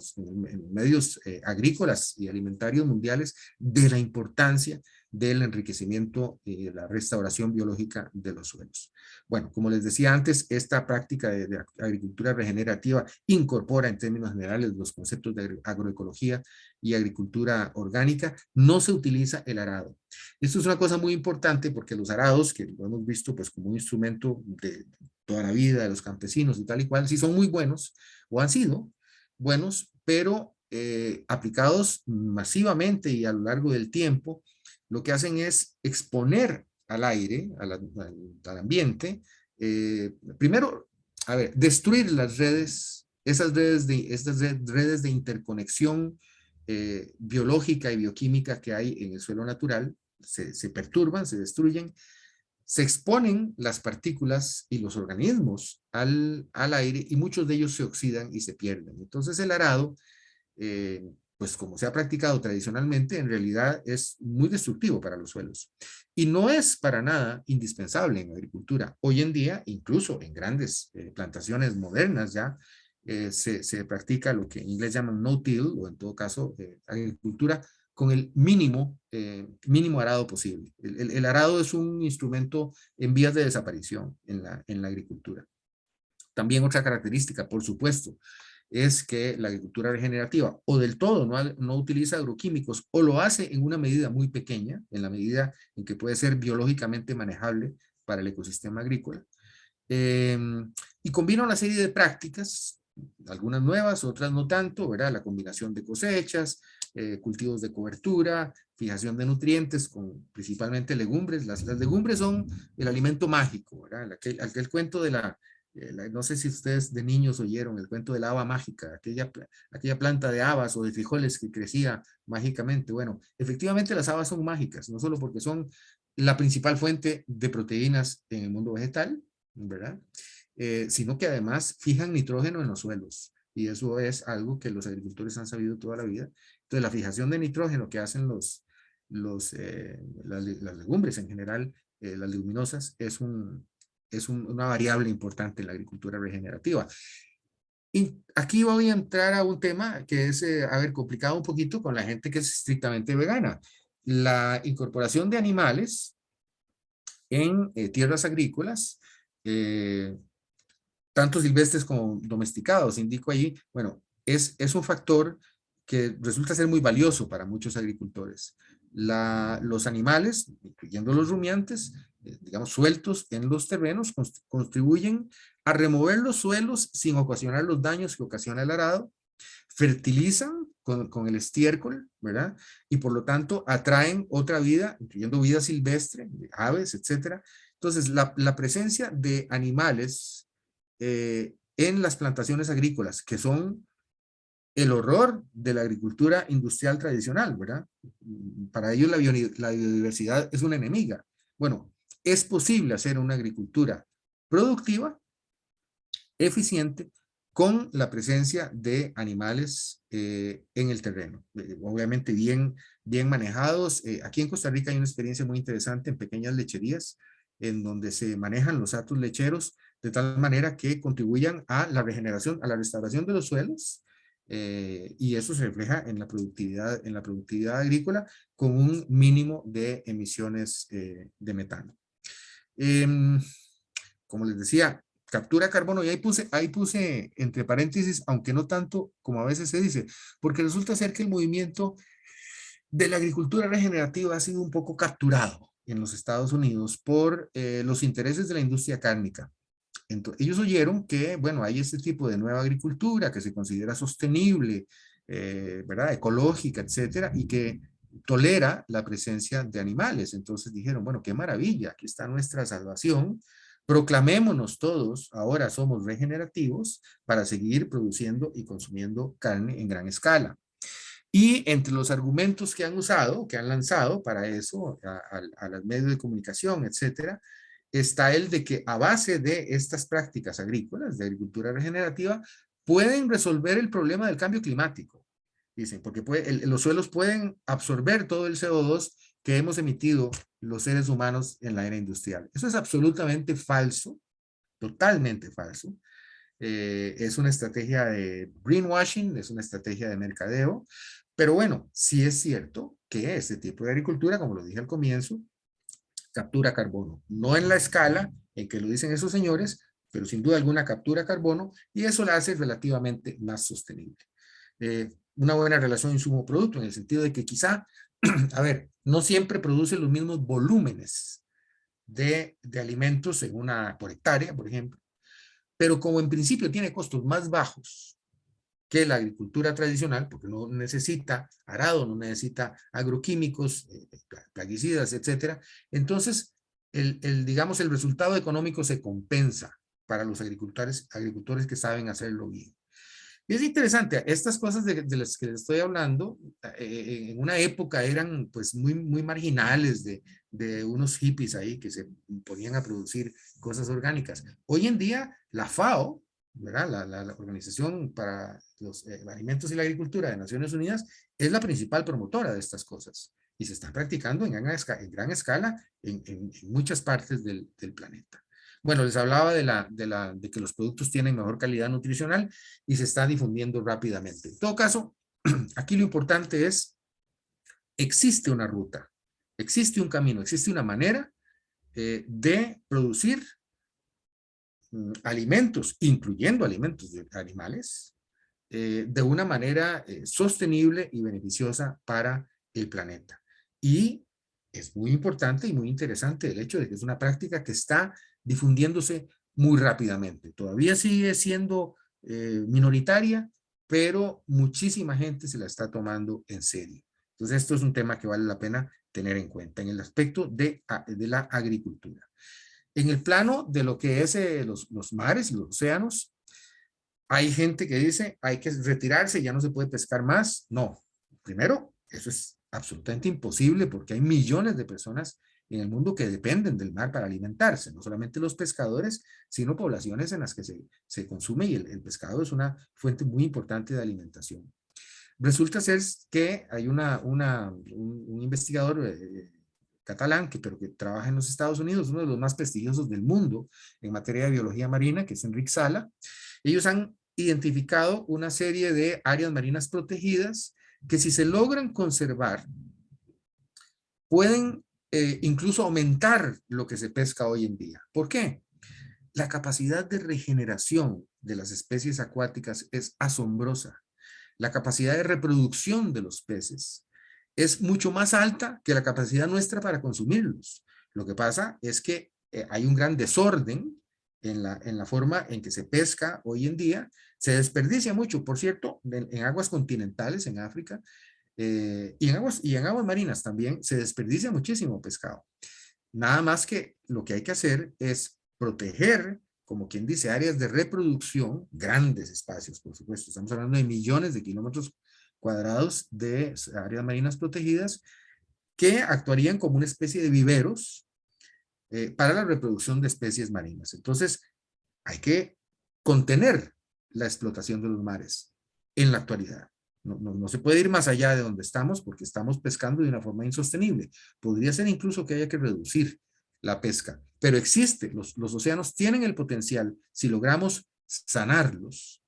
medios agrícolas y alimentarios mundiales de la importancia del enriquecimiento y la restauración biológica de los suelos. Bueno, como les decía antes, esta práctica de agricultura regenerativa incorpora en términos generales los conceptos de agroecología y agricultura orgánica. No se utiliza el arado. Esto es una cosa muy importante porque los arados, que lo hemos visto pues como un instrumento de toda la vida de los campesinos y tal y cual, sí son muy buenos o han sido buenos, pero aplicados masivamente y a lo largo del tiempo, lo que hacen es exponer al aire, al ambiente, primero, a ver, destruir las redes, estas redes de interconexión biológica y bioquímica que hay en el suelo natural, se perturban, se destruyen, se exponen las partículas y los organismos al aire y muchos de ellos se oxidan y se pierden. Entonces el arado, pues como se ha practicado tradicionalmente, en realidad es muy destructivo para los suelos. Y no es para nada indispensable en agricultura. Hoy en día, incluso en grandes plantaciones modernas ya, se practica lo que en inglés llaman no-till, o en todo caso, agricultura con el mínimo arado posible. El arado es un instrumento en vías de desaparición en la agricultura. También otra característica, por supuesto, es que la agricultura regenerativa o del todo no utiliza agroquímicos o lo hace en una medida muy pequeña, en la medida en que puede ser biológicamente manejable para el ecosistema agrícola. Y combina una serie de prácticas, algunas nuevas, otras no tanto, ¿verdad? La combinación de cosechas, cultivos de cobertura, fijación de nutrientes con principalmente legumbres. Las legumbres son el alimento mágico, ¿verdad? Aquel cuento de no sé si ustedes de niños oyeron el cuento de la haba mágica, aquella planta de habas o de frijoles que crecía mágicamente. Bueno, efectivamente las habas son mágicas, no solo porque son la principal fuente de proteínas en el mundo vegetal, ¿verdad? Sino que además fijan nitrógeno en los suelos. Y eso es algo que los agricultores han sabido toda la vida. Entonces, la fijación de nitrógeno que hacen las legumbres en general, las leguminosas, es una variable importante en la agricultura regenerativa. Y aquí voy a entrar a un tema que es, complicado un poquito con la gente que es estrictamente vegana. La incorporación de animales en tierras agrícolas, tanto silvestres como domesticados, indico allí, bueno, es un factor que resulta ser muy valioso para muchos agricultores. Los animales, incluyendo los rumiantes, digamos, sueltos en los terrenos, contribuyen a remover los suelos sin ocasionar los daños que ocasiona el arado, fertilizan con el estiércol, ¿verdad? Y por lo tanto atraen otra vida, incluyendo vida silvestre, aves, etcétera. Entonces, la presencia de animales en las plantaciones agrícolas, que son el horror de la agricultura industrial tradicional, ¿verdad? Para ellos la biodiversidad es una enemiga. Bueno, es posible hacer una agricultura productiva, eficiente, con la presencia de animales en el terreno. Obviamente bien manejados. Aquí en Costa Rica hay una experiencia muy interesante en pequeñas lecherías, en donde se manejan los hatos lecheros de tal manera que contribuyan a la regeneración, a la restauración de los suelos, y eso se refleja en la productividad agrícola con un mínimo de emisiones de metano. Como les decía, captura carbono, y ahí puse entre paréntesis, aunque no tanto como a veces se dice, porque resulta ser que el movimiento de la agricultura regenerativa ha sido un poco capturado en los Estados Unidos por los intereses de la industria cárnica. Entonces, ellos oyeron que, bueno, hay este tipo de nueva agricultura que se considera sostenible, ¿verdad? Ecológica, etcétera, y que tolera la presencia de animales. Entonces dijeron, bueno, qué maravilla, aquí está nuestra salvación. Proclamémonos todos, ahora somos regenerativos para seguir produciendo y consumiendo carne en gran escala. Y entre los argumentos que han usado, que han lanzado para eso, a los medios de comunicación, etcétera, está el de que a base de estas prácticas agrícolas, de agricultura regenerativa, pueden resolver el problema del cambio climático. Dicen, porque los suelos pueden absorber todo el CO2 que hemos emitido los seres humanos en la era industrial. Eso es absolutamente falso, totalmente falso. es una estrategia de greenwashing, es una estrategia de mercadeo, pero bueno, sí es cierto que este tipo de agricultura, como lo dije al comienzo, captura carbono, no en la escala en que lo dicen esos señores, pero sin duda alguna captura carbono y eso la hace relativamente más sostenible. Una buena relación insumo-producto en el sentido de que quizá, a ver, no siempre produce los mismos volúmenes de alimentos en por hectárea, por ejemplo, pero como en principio tiene costos más bajos que la agricultura tradicional, porque no necesita arado, no necesita agroquímicos, plaguicidas, etcétera. Entonces, digamos, el resultado económico se compensa para los agricultores que saben hacerlo bien. Y es interesante, estas cosas de las que les estoy hablando, en una época eran pues muy marginales de unos hippies ahí que se ponían a producir cosas orgánicas. Hoy en día la FAO, ¿verdad? La Organización para los Alimentos y la Agricultura de Naciones Unidas, es la principal promotora de estas cosas y se está practicando en gran escala en muchas partes del planeta. Bueno, les hablaba de que los productos tienen mejor calidad nutricional y se está difundiendo rápidamente. En todo caso, aquí lo importante es, existe una ruta, existe un camino, existe una manera de producir alimentos, incluyendo alimentos de animales, de una manera sostenible y beneficiosa para el planeta. Y es muy importante y muy interesante el hecho de que es una práctica que está difundiéndose muy rápidamente. Todavía sigue siendo minoritaria, pero muchísima gente se la está tomando en serio. Entonces, esto es un tema que vale la pena tener en cuenta en el aspecto de la agricultura. En el plano de lo que es los mares y los océanos, hay gente que dice, hay que retirarse, ya no se puede pescar más. No, primero, eso es absolutamente imposible porque hay millones de personas en el mundo que dependen del mar para alimentarse, no solamente los pescadores, sino poblaciones en las que se consume y el pescado es una fuente muy importante de alimentación. Resulta ser que hay un investigador catalán, pero que trabaja en los Estados Unidos, uno de los más prestigiosos del mundo en materia de biología marina, que es Enric Sala. Ellos han identificado una serie de áreas marinas protegidas que si se logran conservar, pueden incluso aumentar lo que se pesca hoy en día. ¿Por qué? La capacidad de regeneración de las especies acuáticas es asombrosa. La capacidad de reproducción de los peces es mucho más alta que la capacidad nuestra para consumirlos. Lo que pasa es que hay un gran desorden en la forma en que se pesca hoy en día. Se desperdicia mucho, por cierto, en aguas continentales, en África, y en aguas marinas también se desperdicia muchísimo pescado. Nada más que lo que hay que hacer es proteger, como quien dice, áreas de reproducción, grandes espacios, por supuesto. Estamos hablando de millones de kilómetros cuadrados de áreas marinas protegidas que actuarían como una especie de viveros para la reproducción de especies marinas. Entonces, hay que contener la explotación de los mares en la actualidad. No se puede ir más allá de donde estamos porque estamos pescando de una forma insostenible. Podría ser incluso que haya que reducir la pesca, pero existe, los océanos tienen el potencial, si logramos sanarlos,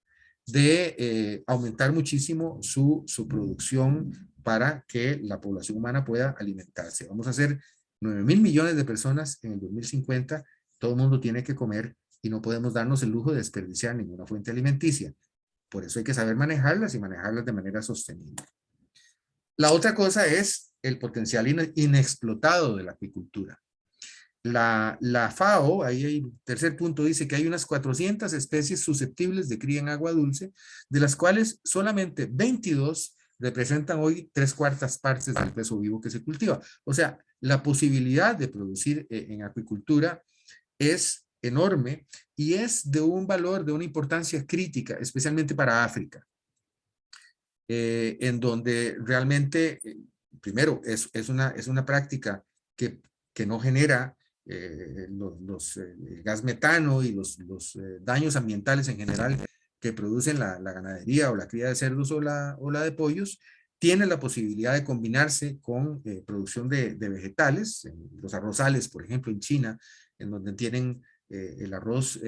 de aumentar muchísimo su producción para que la población humana pueda alimentarse. Vamos a hacer 9.000 millones de personas en el 2050, todo el mundo tiene que comer y no podemos darnos el lujo de desperdiciar ninguna fuente alimenticia. Por eso hay que saber manejarlas y manejarlas de manera sostenible. La otra cosa es el potencial inexplotado de la acuicultura. La FAO, ahí hay tercer punto, dice que hay unas 400 especies susceptibles de cría en agua dulce, de las cuales solamente 22 representan hoy 3/4 partes del peso vivo que se cultiva. O sea, la posibilidad de producir en acuicultura es enorme y es de un valor, de una importancia crítica, especialmente para África, en donde realmente, primero, es una práctica que no genera el gas metano y los daños ambientales en general que producen la ganadería o la cría de cerdos o la de pollos, tiene la posibilidad de combinarse con producción de vegetales, los arrozales, por ejemplo, en China, en donde tienen el arroz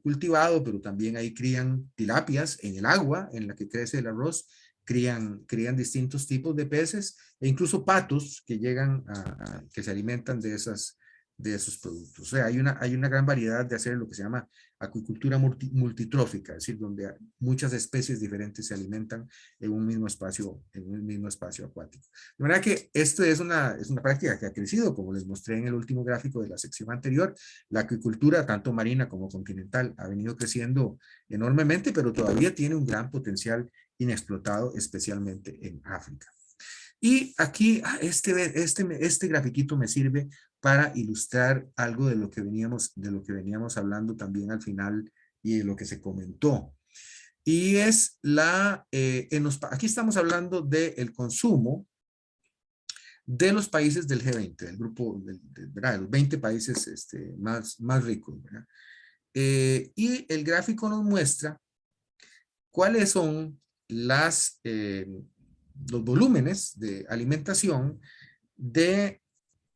cultivado, pero también ahí crían tilapias en el agua en la que crece el arroz, crían distintos tipos de peces e incluso patos que llegan que se alimentan de esos productos. O sea, hay una gran variedad de hacer lo que se llama acuicultura multitrófica, es decir, donde muchas especies diferentes se alimentan en un mismo espacio acuático. De manera que esto es una práctica que ha crecido, como les mostré en el último gráfico de la sección anterior. La acuicultura, tanto marina como continental, ha venido creciendo enormemente, pero todavía tiene un gran potencial inexplotado, especialmente en África. Y aquí este grafiquito me sirve para ilustrar algo de lo que veníamos hablando también al final y de lo que se comentó. Y es aquí estamos hablando del consumo de los países del G20, del grupo de los 20 países más ricos, ¿verdad? Y el gráfico nos muestra cuáles son los volúmenes de alimentación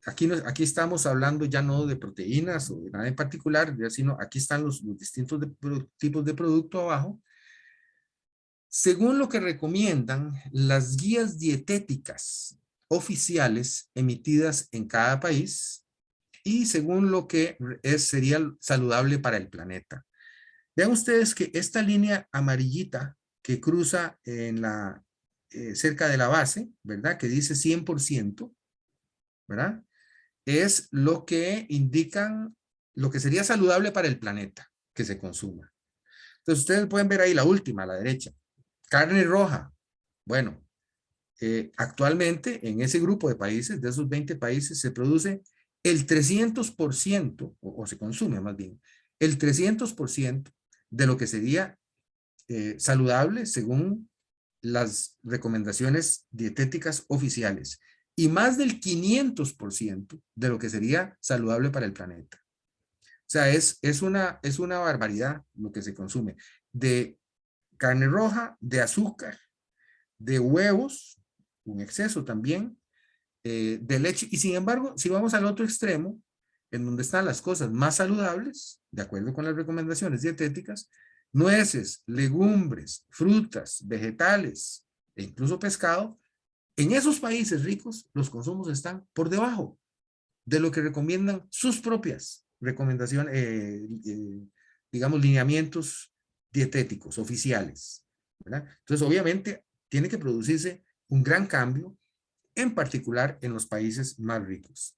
aquí estamos hablando ya no de proteínas o de nada en particular, sino aquí están los distintos tipos de producto abajo, según lo que recomiendan las guías dietéticas oficiales emitidas en cada país y según lo que sería saludable para el planeta. Vean ustedes que esta línea amarillita que cruza cerca de la base, ¿verdad? Que dice 100%, ¿verdad? Es lo que indican lo que sería saludable para el planeta que se consuma. Entonces ustedes pueden ver ahí la última a la derecha. Carne roja. Bueno, actualmente en ese grupo de países, de esos 20 países, se produce el 300%, o se consume más bien, el 300% de lo que sería saludable según las recomendaciones dietéticas oficiales y más del 500% de lo que sería saludable para el planeta. O sea, es una barbaridad lo que se consume de carne roja, de azúcar, de huevos, un exceso también, de leche. Y sin embargo, si vamos al otro extremo, en donde están las cosas más saludables, de acuerdo con las recomendaciones dietéticas, nueces, legumbres, frutas, vegetales e incluso pescado, en esos países ricos los consumos están por debajo de lo que recomiendan sus propias recomendaciones, digamos, lineamientos dietéticos oficiales, ¿verdad? Entonces, obviamente, tiene que producirse un gran cambio, en particular en los países más ricos.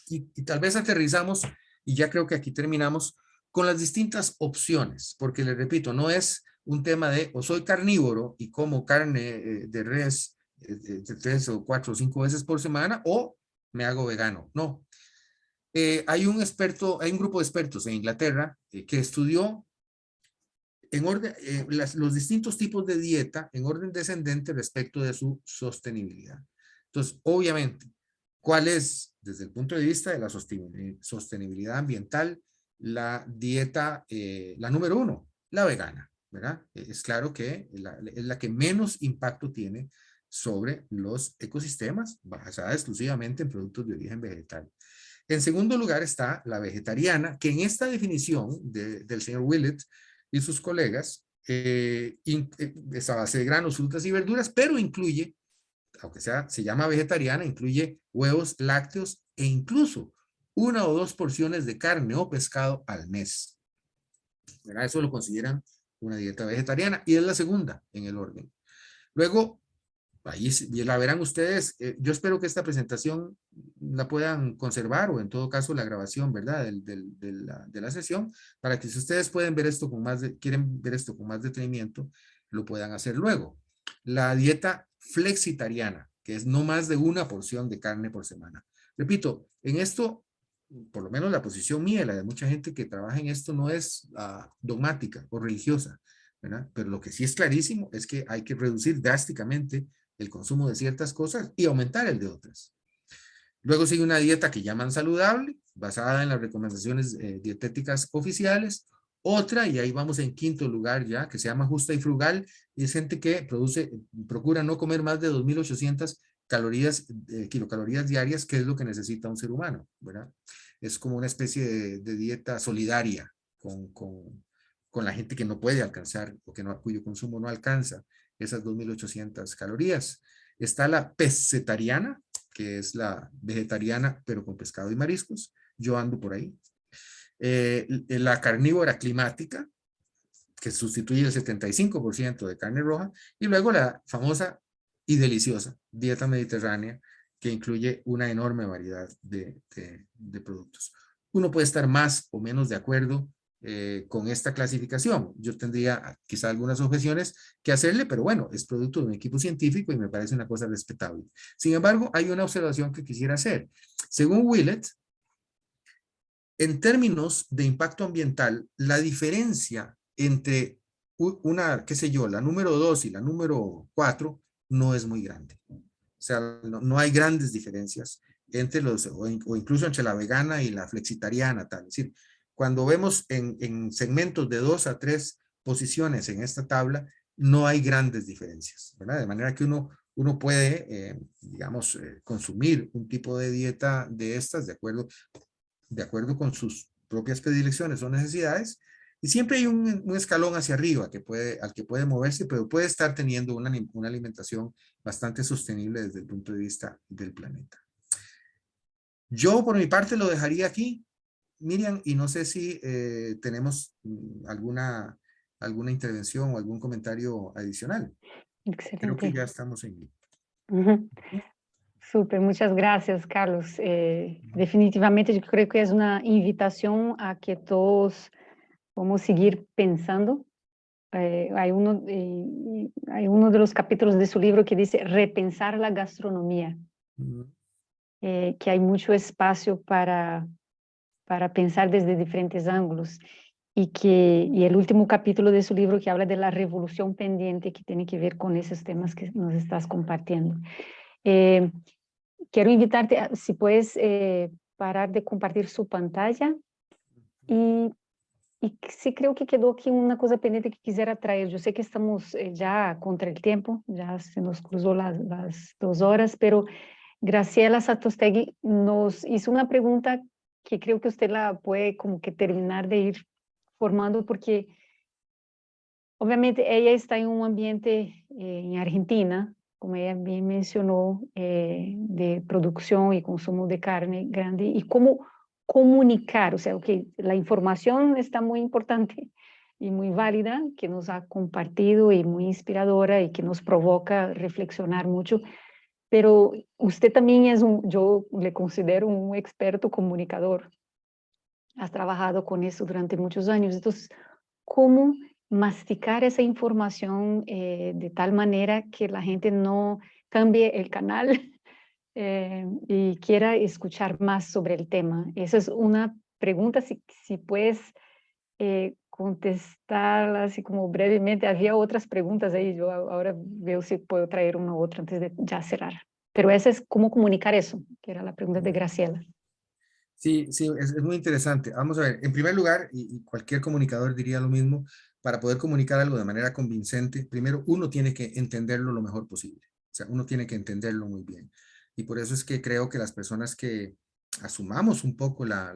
Y tal vez aterrizamos, y ya creo que aquí terminamos, con las distintas opciones, porque les repito, no es un tema de o soy carnívoro y como carne de res 3 o 4 o 5 veces por semana, o me hago vegano. No. Hay un grupo de expertos en Inglaterra que estudió los distintos tipos de dieta en orden descendente respecto de su sostenibilidad. Entonces, obviamente, ¿cuál es, desde el punto de vista de la sostenibilidad ambiental, la dieta, la número 1? La vegana, ¿verdad? Es claro que es la que menos impacto tiene sobre los ecosistemas, basada exclusivamente en productos de origen vegetal. En segundo lugar está la vegetariana, que en esta definición del señor Willett y sus colegas, es a base de granos, frutas y verduras, pero incluye, aunque se llama vegetariana, incluye huevos, lácteos e incluso 1 o 2 porciones de carne o pescado al mes. ¿Verdad? Eso lo consideran una dieta vegetariana y es la segunda en el orden. Luego, ahí la verán ustedes. Yo espero que esta presentación la puedan conservar o en todo caso la grabación, ¿verdad? De la sesión, para que si ustedes quieren ver esto con más detenimiento, lo puedan hacer luego. La dieta flexitariana, que es no más de 1 porción de carne por semana. Repito, en esto, por lo menos la posición mía y la de mucha gente que trabaja en esto no es dogmática o religiosa, ¿verdad? Pero lo que sí es clarísimo es que hay que reducir drásticamente el consumo de ciertas cosas y aumentar el de otras. Luego sigue una dieta que llaman saludable, basada en las recomendaciones dietéticas oficiales. Otra, y ahí vamos en quinto lugar ya, que se llama justa y frugal, y es gente que procura no comer más de 2.800 kilocalorías diarias, que es lo que necesita un ser humano, ¿verdad? es como una especie de dieta solidaria con la gente que no puede alcanzar o cuyo consumo no alcanza esas 2.800 calorías. Está la pescetariana, que es la vegetariana, pero con pescado y mariscos. Yo ando por ahí. La carnívora climática, que sustituye el 75% de carne roja, y luego la famosa y deliciosa dieta mediterránea, que incluye una enorme variedad de productos. Uno puede estar más o menos de acuerdo con esta clasificación. Yo tendría quizá algunas objeciones que hacerle, pero bueno, es producto de un equipo científico y me parece una cosa respetable. Sin embargo, hay una observación que quisiera hacer. Según Willett, en términos de impacto ambiental, la diferencia entre una, qué sé yo, la número 2 y la número 4 no es muy grande. O sea, no hay grandes diferencias entre o incluso entre la vegana y la flexitariana, tal. Es decir, cuando vemos en segmentos de 2 a 3 posiciones en esta tabla, no hay grandes diferencias, ¿verdad? De manera que uno puede, digamos, consumir un tipo de dieta de estas de acuerdo con sus propias predilecciones o necesidades, y siempre hay un escalón hacia arriba al que puede moverse, pero puede estar teniendo una alimentación bastante sostenible desde el punto de vista del planeta. Yo por mi parte lo dejaría aquí, Miriam, y no sé si tenemos alguna intervención o algún comentario adicional. Creo que Excelente. ya estamos en... Ujú. Súper, muchas gracias, Carlos. Definitivamente yo creo que es una invitación a que todos vamos a seguir pensando. Hay uno de los capítulos de su libro que dice repensar la gastronomía, que hay mucho espacio para pensar desde diferentes ángulos. Y el último capítulo de su libro que habla de la revolución pendiente que tiene que ver con esos temas que nos estás compartiendo. Quiero invitarte, si puedes parar de compartir su pantalla y, y sí creo que quedó aquí una cosa pendiente que quisiera traer. Yo sé que estamos ya contra el tiempo, ya se nos cruzó las 2 horas, pero Graciela Satostegui nos hizo una pregunta que creo que usted la puede como que terminar de ir formando porque obviamente ella está en un ambiente en Argentina, como ella bien mencionó, de producción y consumo de carne grande, y cómo comunicar, o sea, que la información está muy importante y muy válida, que nos ha compartido y muy inspiradora y que nos provoca reflexionar mucho, pero usted también yo le considero un experto comunicador. Has trabajado con eso durante muchos años, entonces, ¿cómo masticar esa información de tal manera que la gente no cambie el canal y quiera escuchar más sobre el tema? Esa es una pregunta, si puedes contestarla así como brevemente. Había otras preguntas ahí, yo ahora veo si puedo traer una u otra antes de ya cerrar. Pero esa es cómo comunicar eso, que era la pregunta de Graciela. Sí, sí, es muy interesante. Vamos a ver, en primer lugar, y cualquier comunicador diría lo mismo, para poder comunicar algo de manera convincente, primero uno tiene que entenderlo lo mejor posible. O sea, uno tiene que entenderlo muy bien. Y por eso es que creo que las personas que asumamos un poco la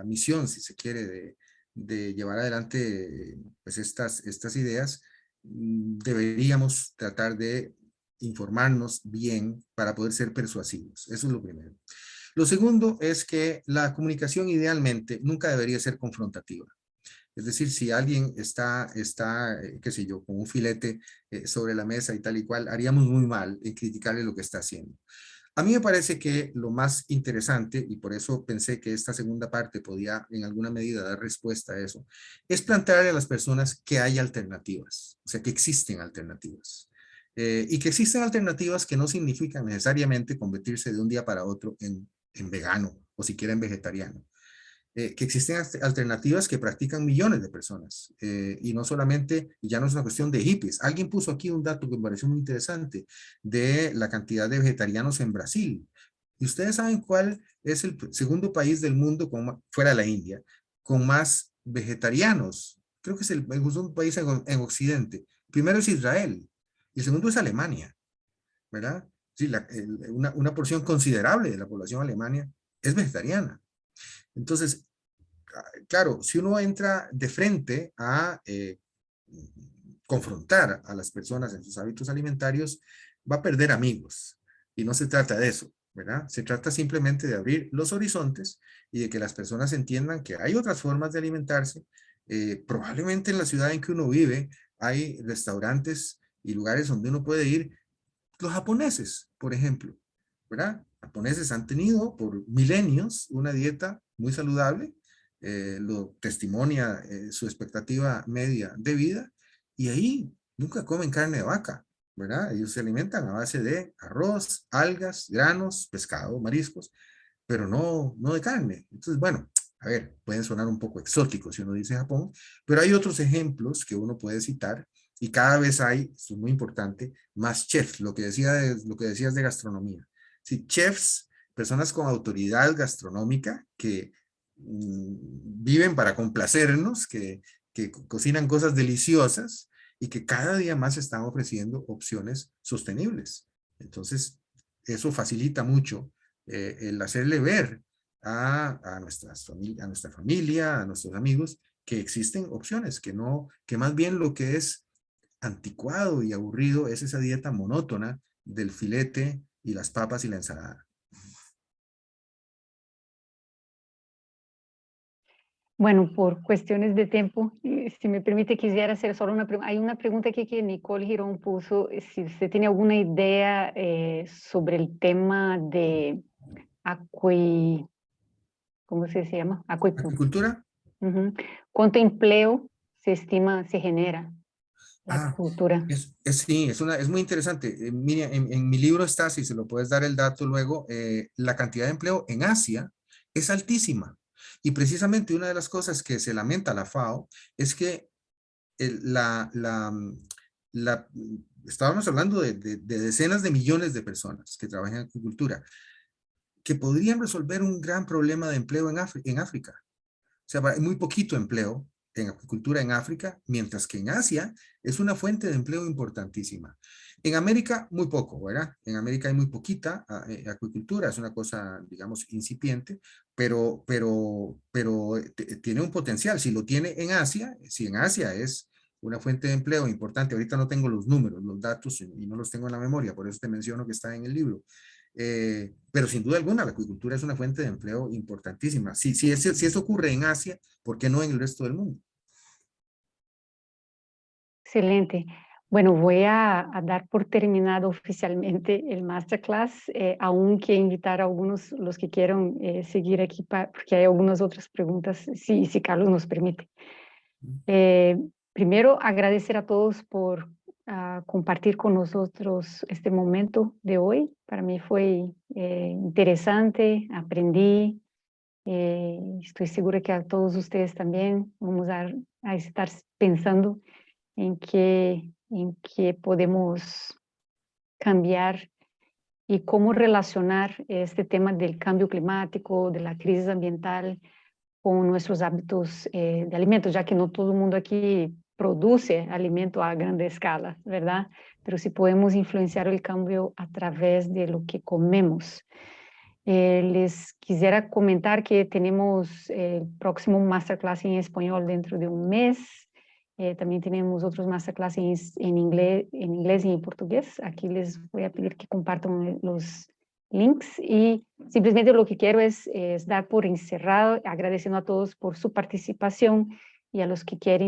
misión, si se quiere, de llevar adelante pues estas ideas, deberíamos tratar de informarnos bien para poder ser persuasivos. Eso es lo primero. Lo segundo es que la comunicación idealmente nunca debería ser confrontativa. Es decir, si alguien está qué sé yo, con un filete sobre la mesa y tal y cual, haríamos muy mal en criticarle lo que está haciendo. A mí me parece que lo más interesante, y por eso pensé que esta segunda parte podía en alguna medida dar respuesta a eso, es plantearle a las personas que hay alternativas, o sea, que existen alternativas. Y que existen alternativas que no significan necesariamente convertirse de un día para otro en vegano o siquiera en vegetariano. Que existen alternativas que practican millones de personas y no solamente, ya no es una cuestión de hippies. Alguien puso aquí un dato que me pareció muy interesante de la cantidad de vegetarianos en Brasil. ¿Y ustedes saben cuál es el segundo país del mundo, fuera de la India, con más vegetarianos? Creo que es el segundo país en Occidente. Primero es Israel y el segundo es Alemania, ¿verdad? Sí, una porción considerable de la población alemana es vegetariana. Entonces, claro, si uno entra de frente a confrontar a las personas en sus hábitos alimentarios, va a perder amigos. Y no se trata de eso, ¿verdad? Se trata simplemente de abrir los horizontes y de que las personas entiendan que hay otras formas de alimentarse. Probablemente en la ciudad en que uno vive hay restaurantes y lugares donde uno puede ir. Los japoneses, por ejemplo, ¿verdad? Japoneses han tenido por milenios una dieta muy saludable, lo testimonia su expectativa media de vida, y ahí nunca comen carne de vaca, ¿verdad? Ellos se alimentan a base de arroz, algas, granos, pescado, mariscos, pero no de carne. Entonces, bueno, a ver, pueden sonar un poco exóticos si uno dice Japón, pero hay otros ejemplos que uno puede citar y cada vez hay, esto es muy importante, más chefs, lo que decías de gastronomía. Sí, chefs, personas con autoridad gastronómica que viven para complacernos, que cocinan cosas deliciosas y que cada día más están ofreciendo opciones sostenibles. Entonces, eso facilita mucho el hacerle ver a nuestra familia, a nuestros amigos, que existen opciones, que más bien lo que es anticuado y aburrido es esa dieta monótona del filete y las papas y la ensalada. Bueno, por cuestiones de tiempo, si me permite, quisiera hacer solo una pregunta. Hay una pregunta aquí que Nicole Girón puso, si usted tiene alguna idea sobre el tema de ¿cómo se llama? Acuicultura. ¿Agricultura? Ujú. ¿Cuánto empleo se estima se genera la Ah, acuicultura? sí, es muy interesante. Mira, en mi libro está, si se lo puedes dar el dato luego, la cantidad de empleo en Asia es altísima. Y precisamente una de las cosas que se lamenta la FAO es que la, estábamos hablando de decenas de millones de personas que trabajan en agricultura, que podrían resolver un gran problema de empleo en África. O sea, hay muy poquito empleo en acuicultura en África, mientras que en Asia es una fuente de empleo importantísima. En América, muy poco, ¿verdad? En América hay muy poquita acuicultura, es una cosa, digamos, incipiente, pero tiene un potencial. Si lo tiene en Asia, si en Asia es una fuente de empleo importante, ahorita no tengo los números, los datos y no los tengo en la memoria, por eso te menciono que está en el libro. Pero sin duda alguna, la acuicultura es una fuente de empleo importantísima. Si eso ocurre en Asia, ¿por qué no en el resto del mundo? Excelente. Bueno, voy a dar por terminado oficialmente el masterclass, aunque invitar a algunos, los que quieran seguir aquí, porque hay algunas otras preguntas, si Carlos nos permite. Primero, agradecer a todos por compartir con nosotros este momento de hoy. Para mí fue interesante, aprendí. Estoy segura que a todos ustedes también vamos a estar pensando en qué podemos cambiar y cómo relacionar este tema del cambio climático, de la crisis ambiental, con nuestros hábitos de alimentos, ya que no todo el mundo aquí produce alimento a grande escala, ¿verdad? Pero sí podemos influenciar el cambio a través de lo que comemos. Les quisiera comentar que tenemos el próximo masterclass en español dentro de un mes. También tenemos otros masterclass en inglés y en portugués. Aquí les voy a pedir que compartan los links y simplemente lo que quiero es dar por encerrado, agradeciendo a todos por su participación y a los que quieren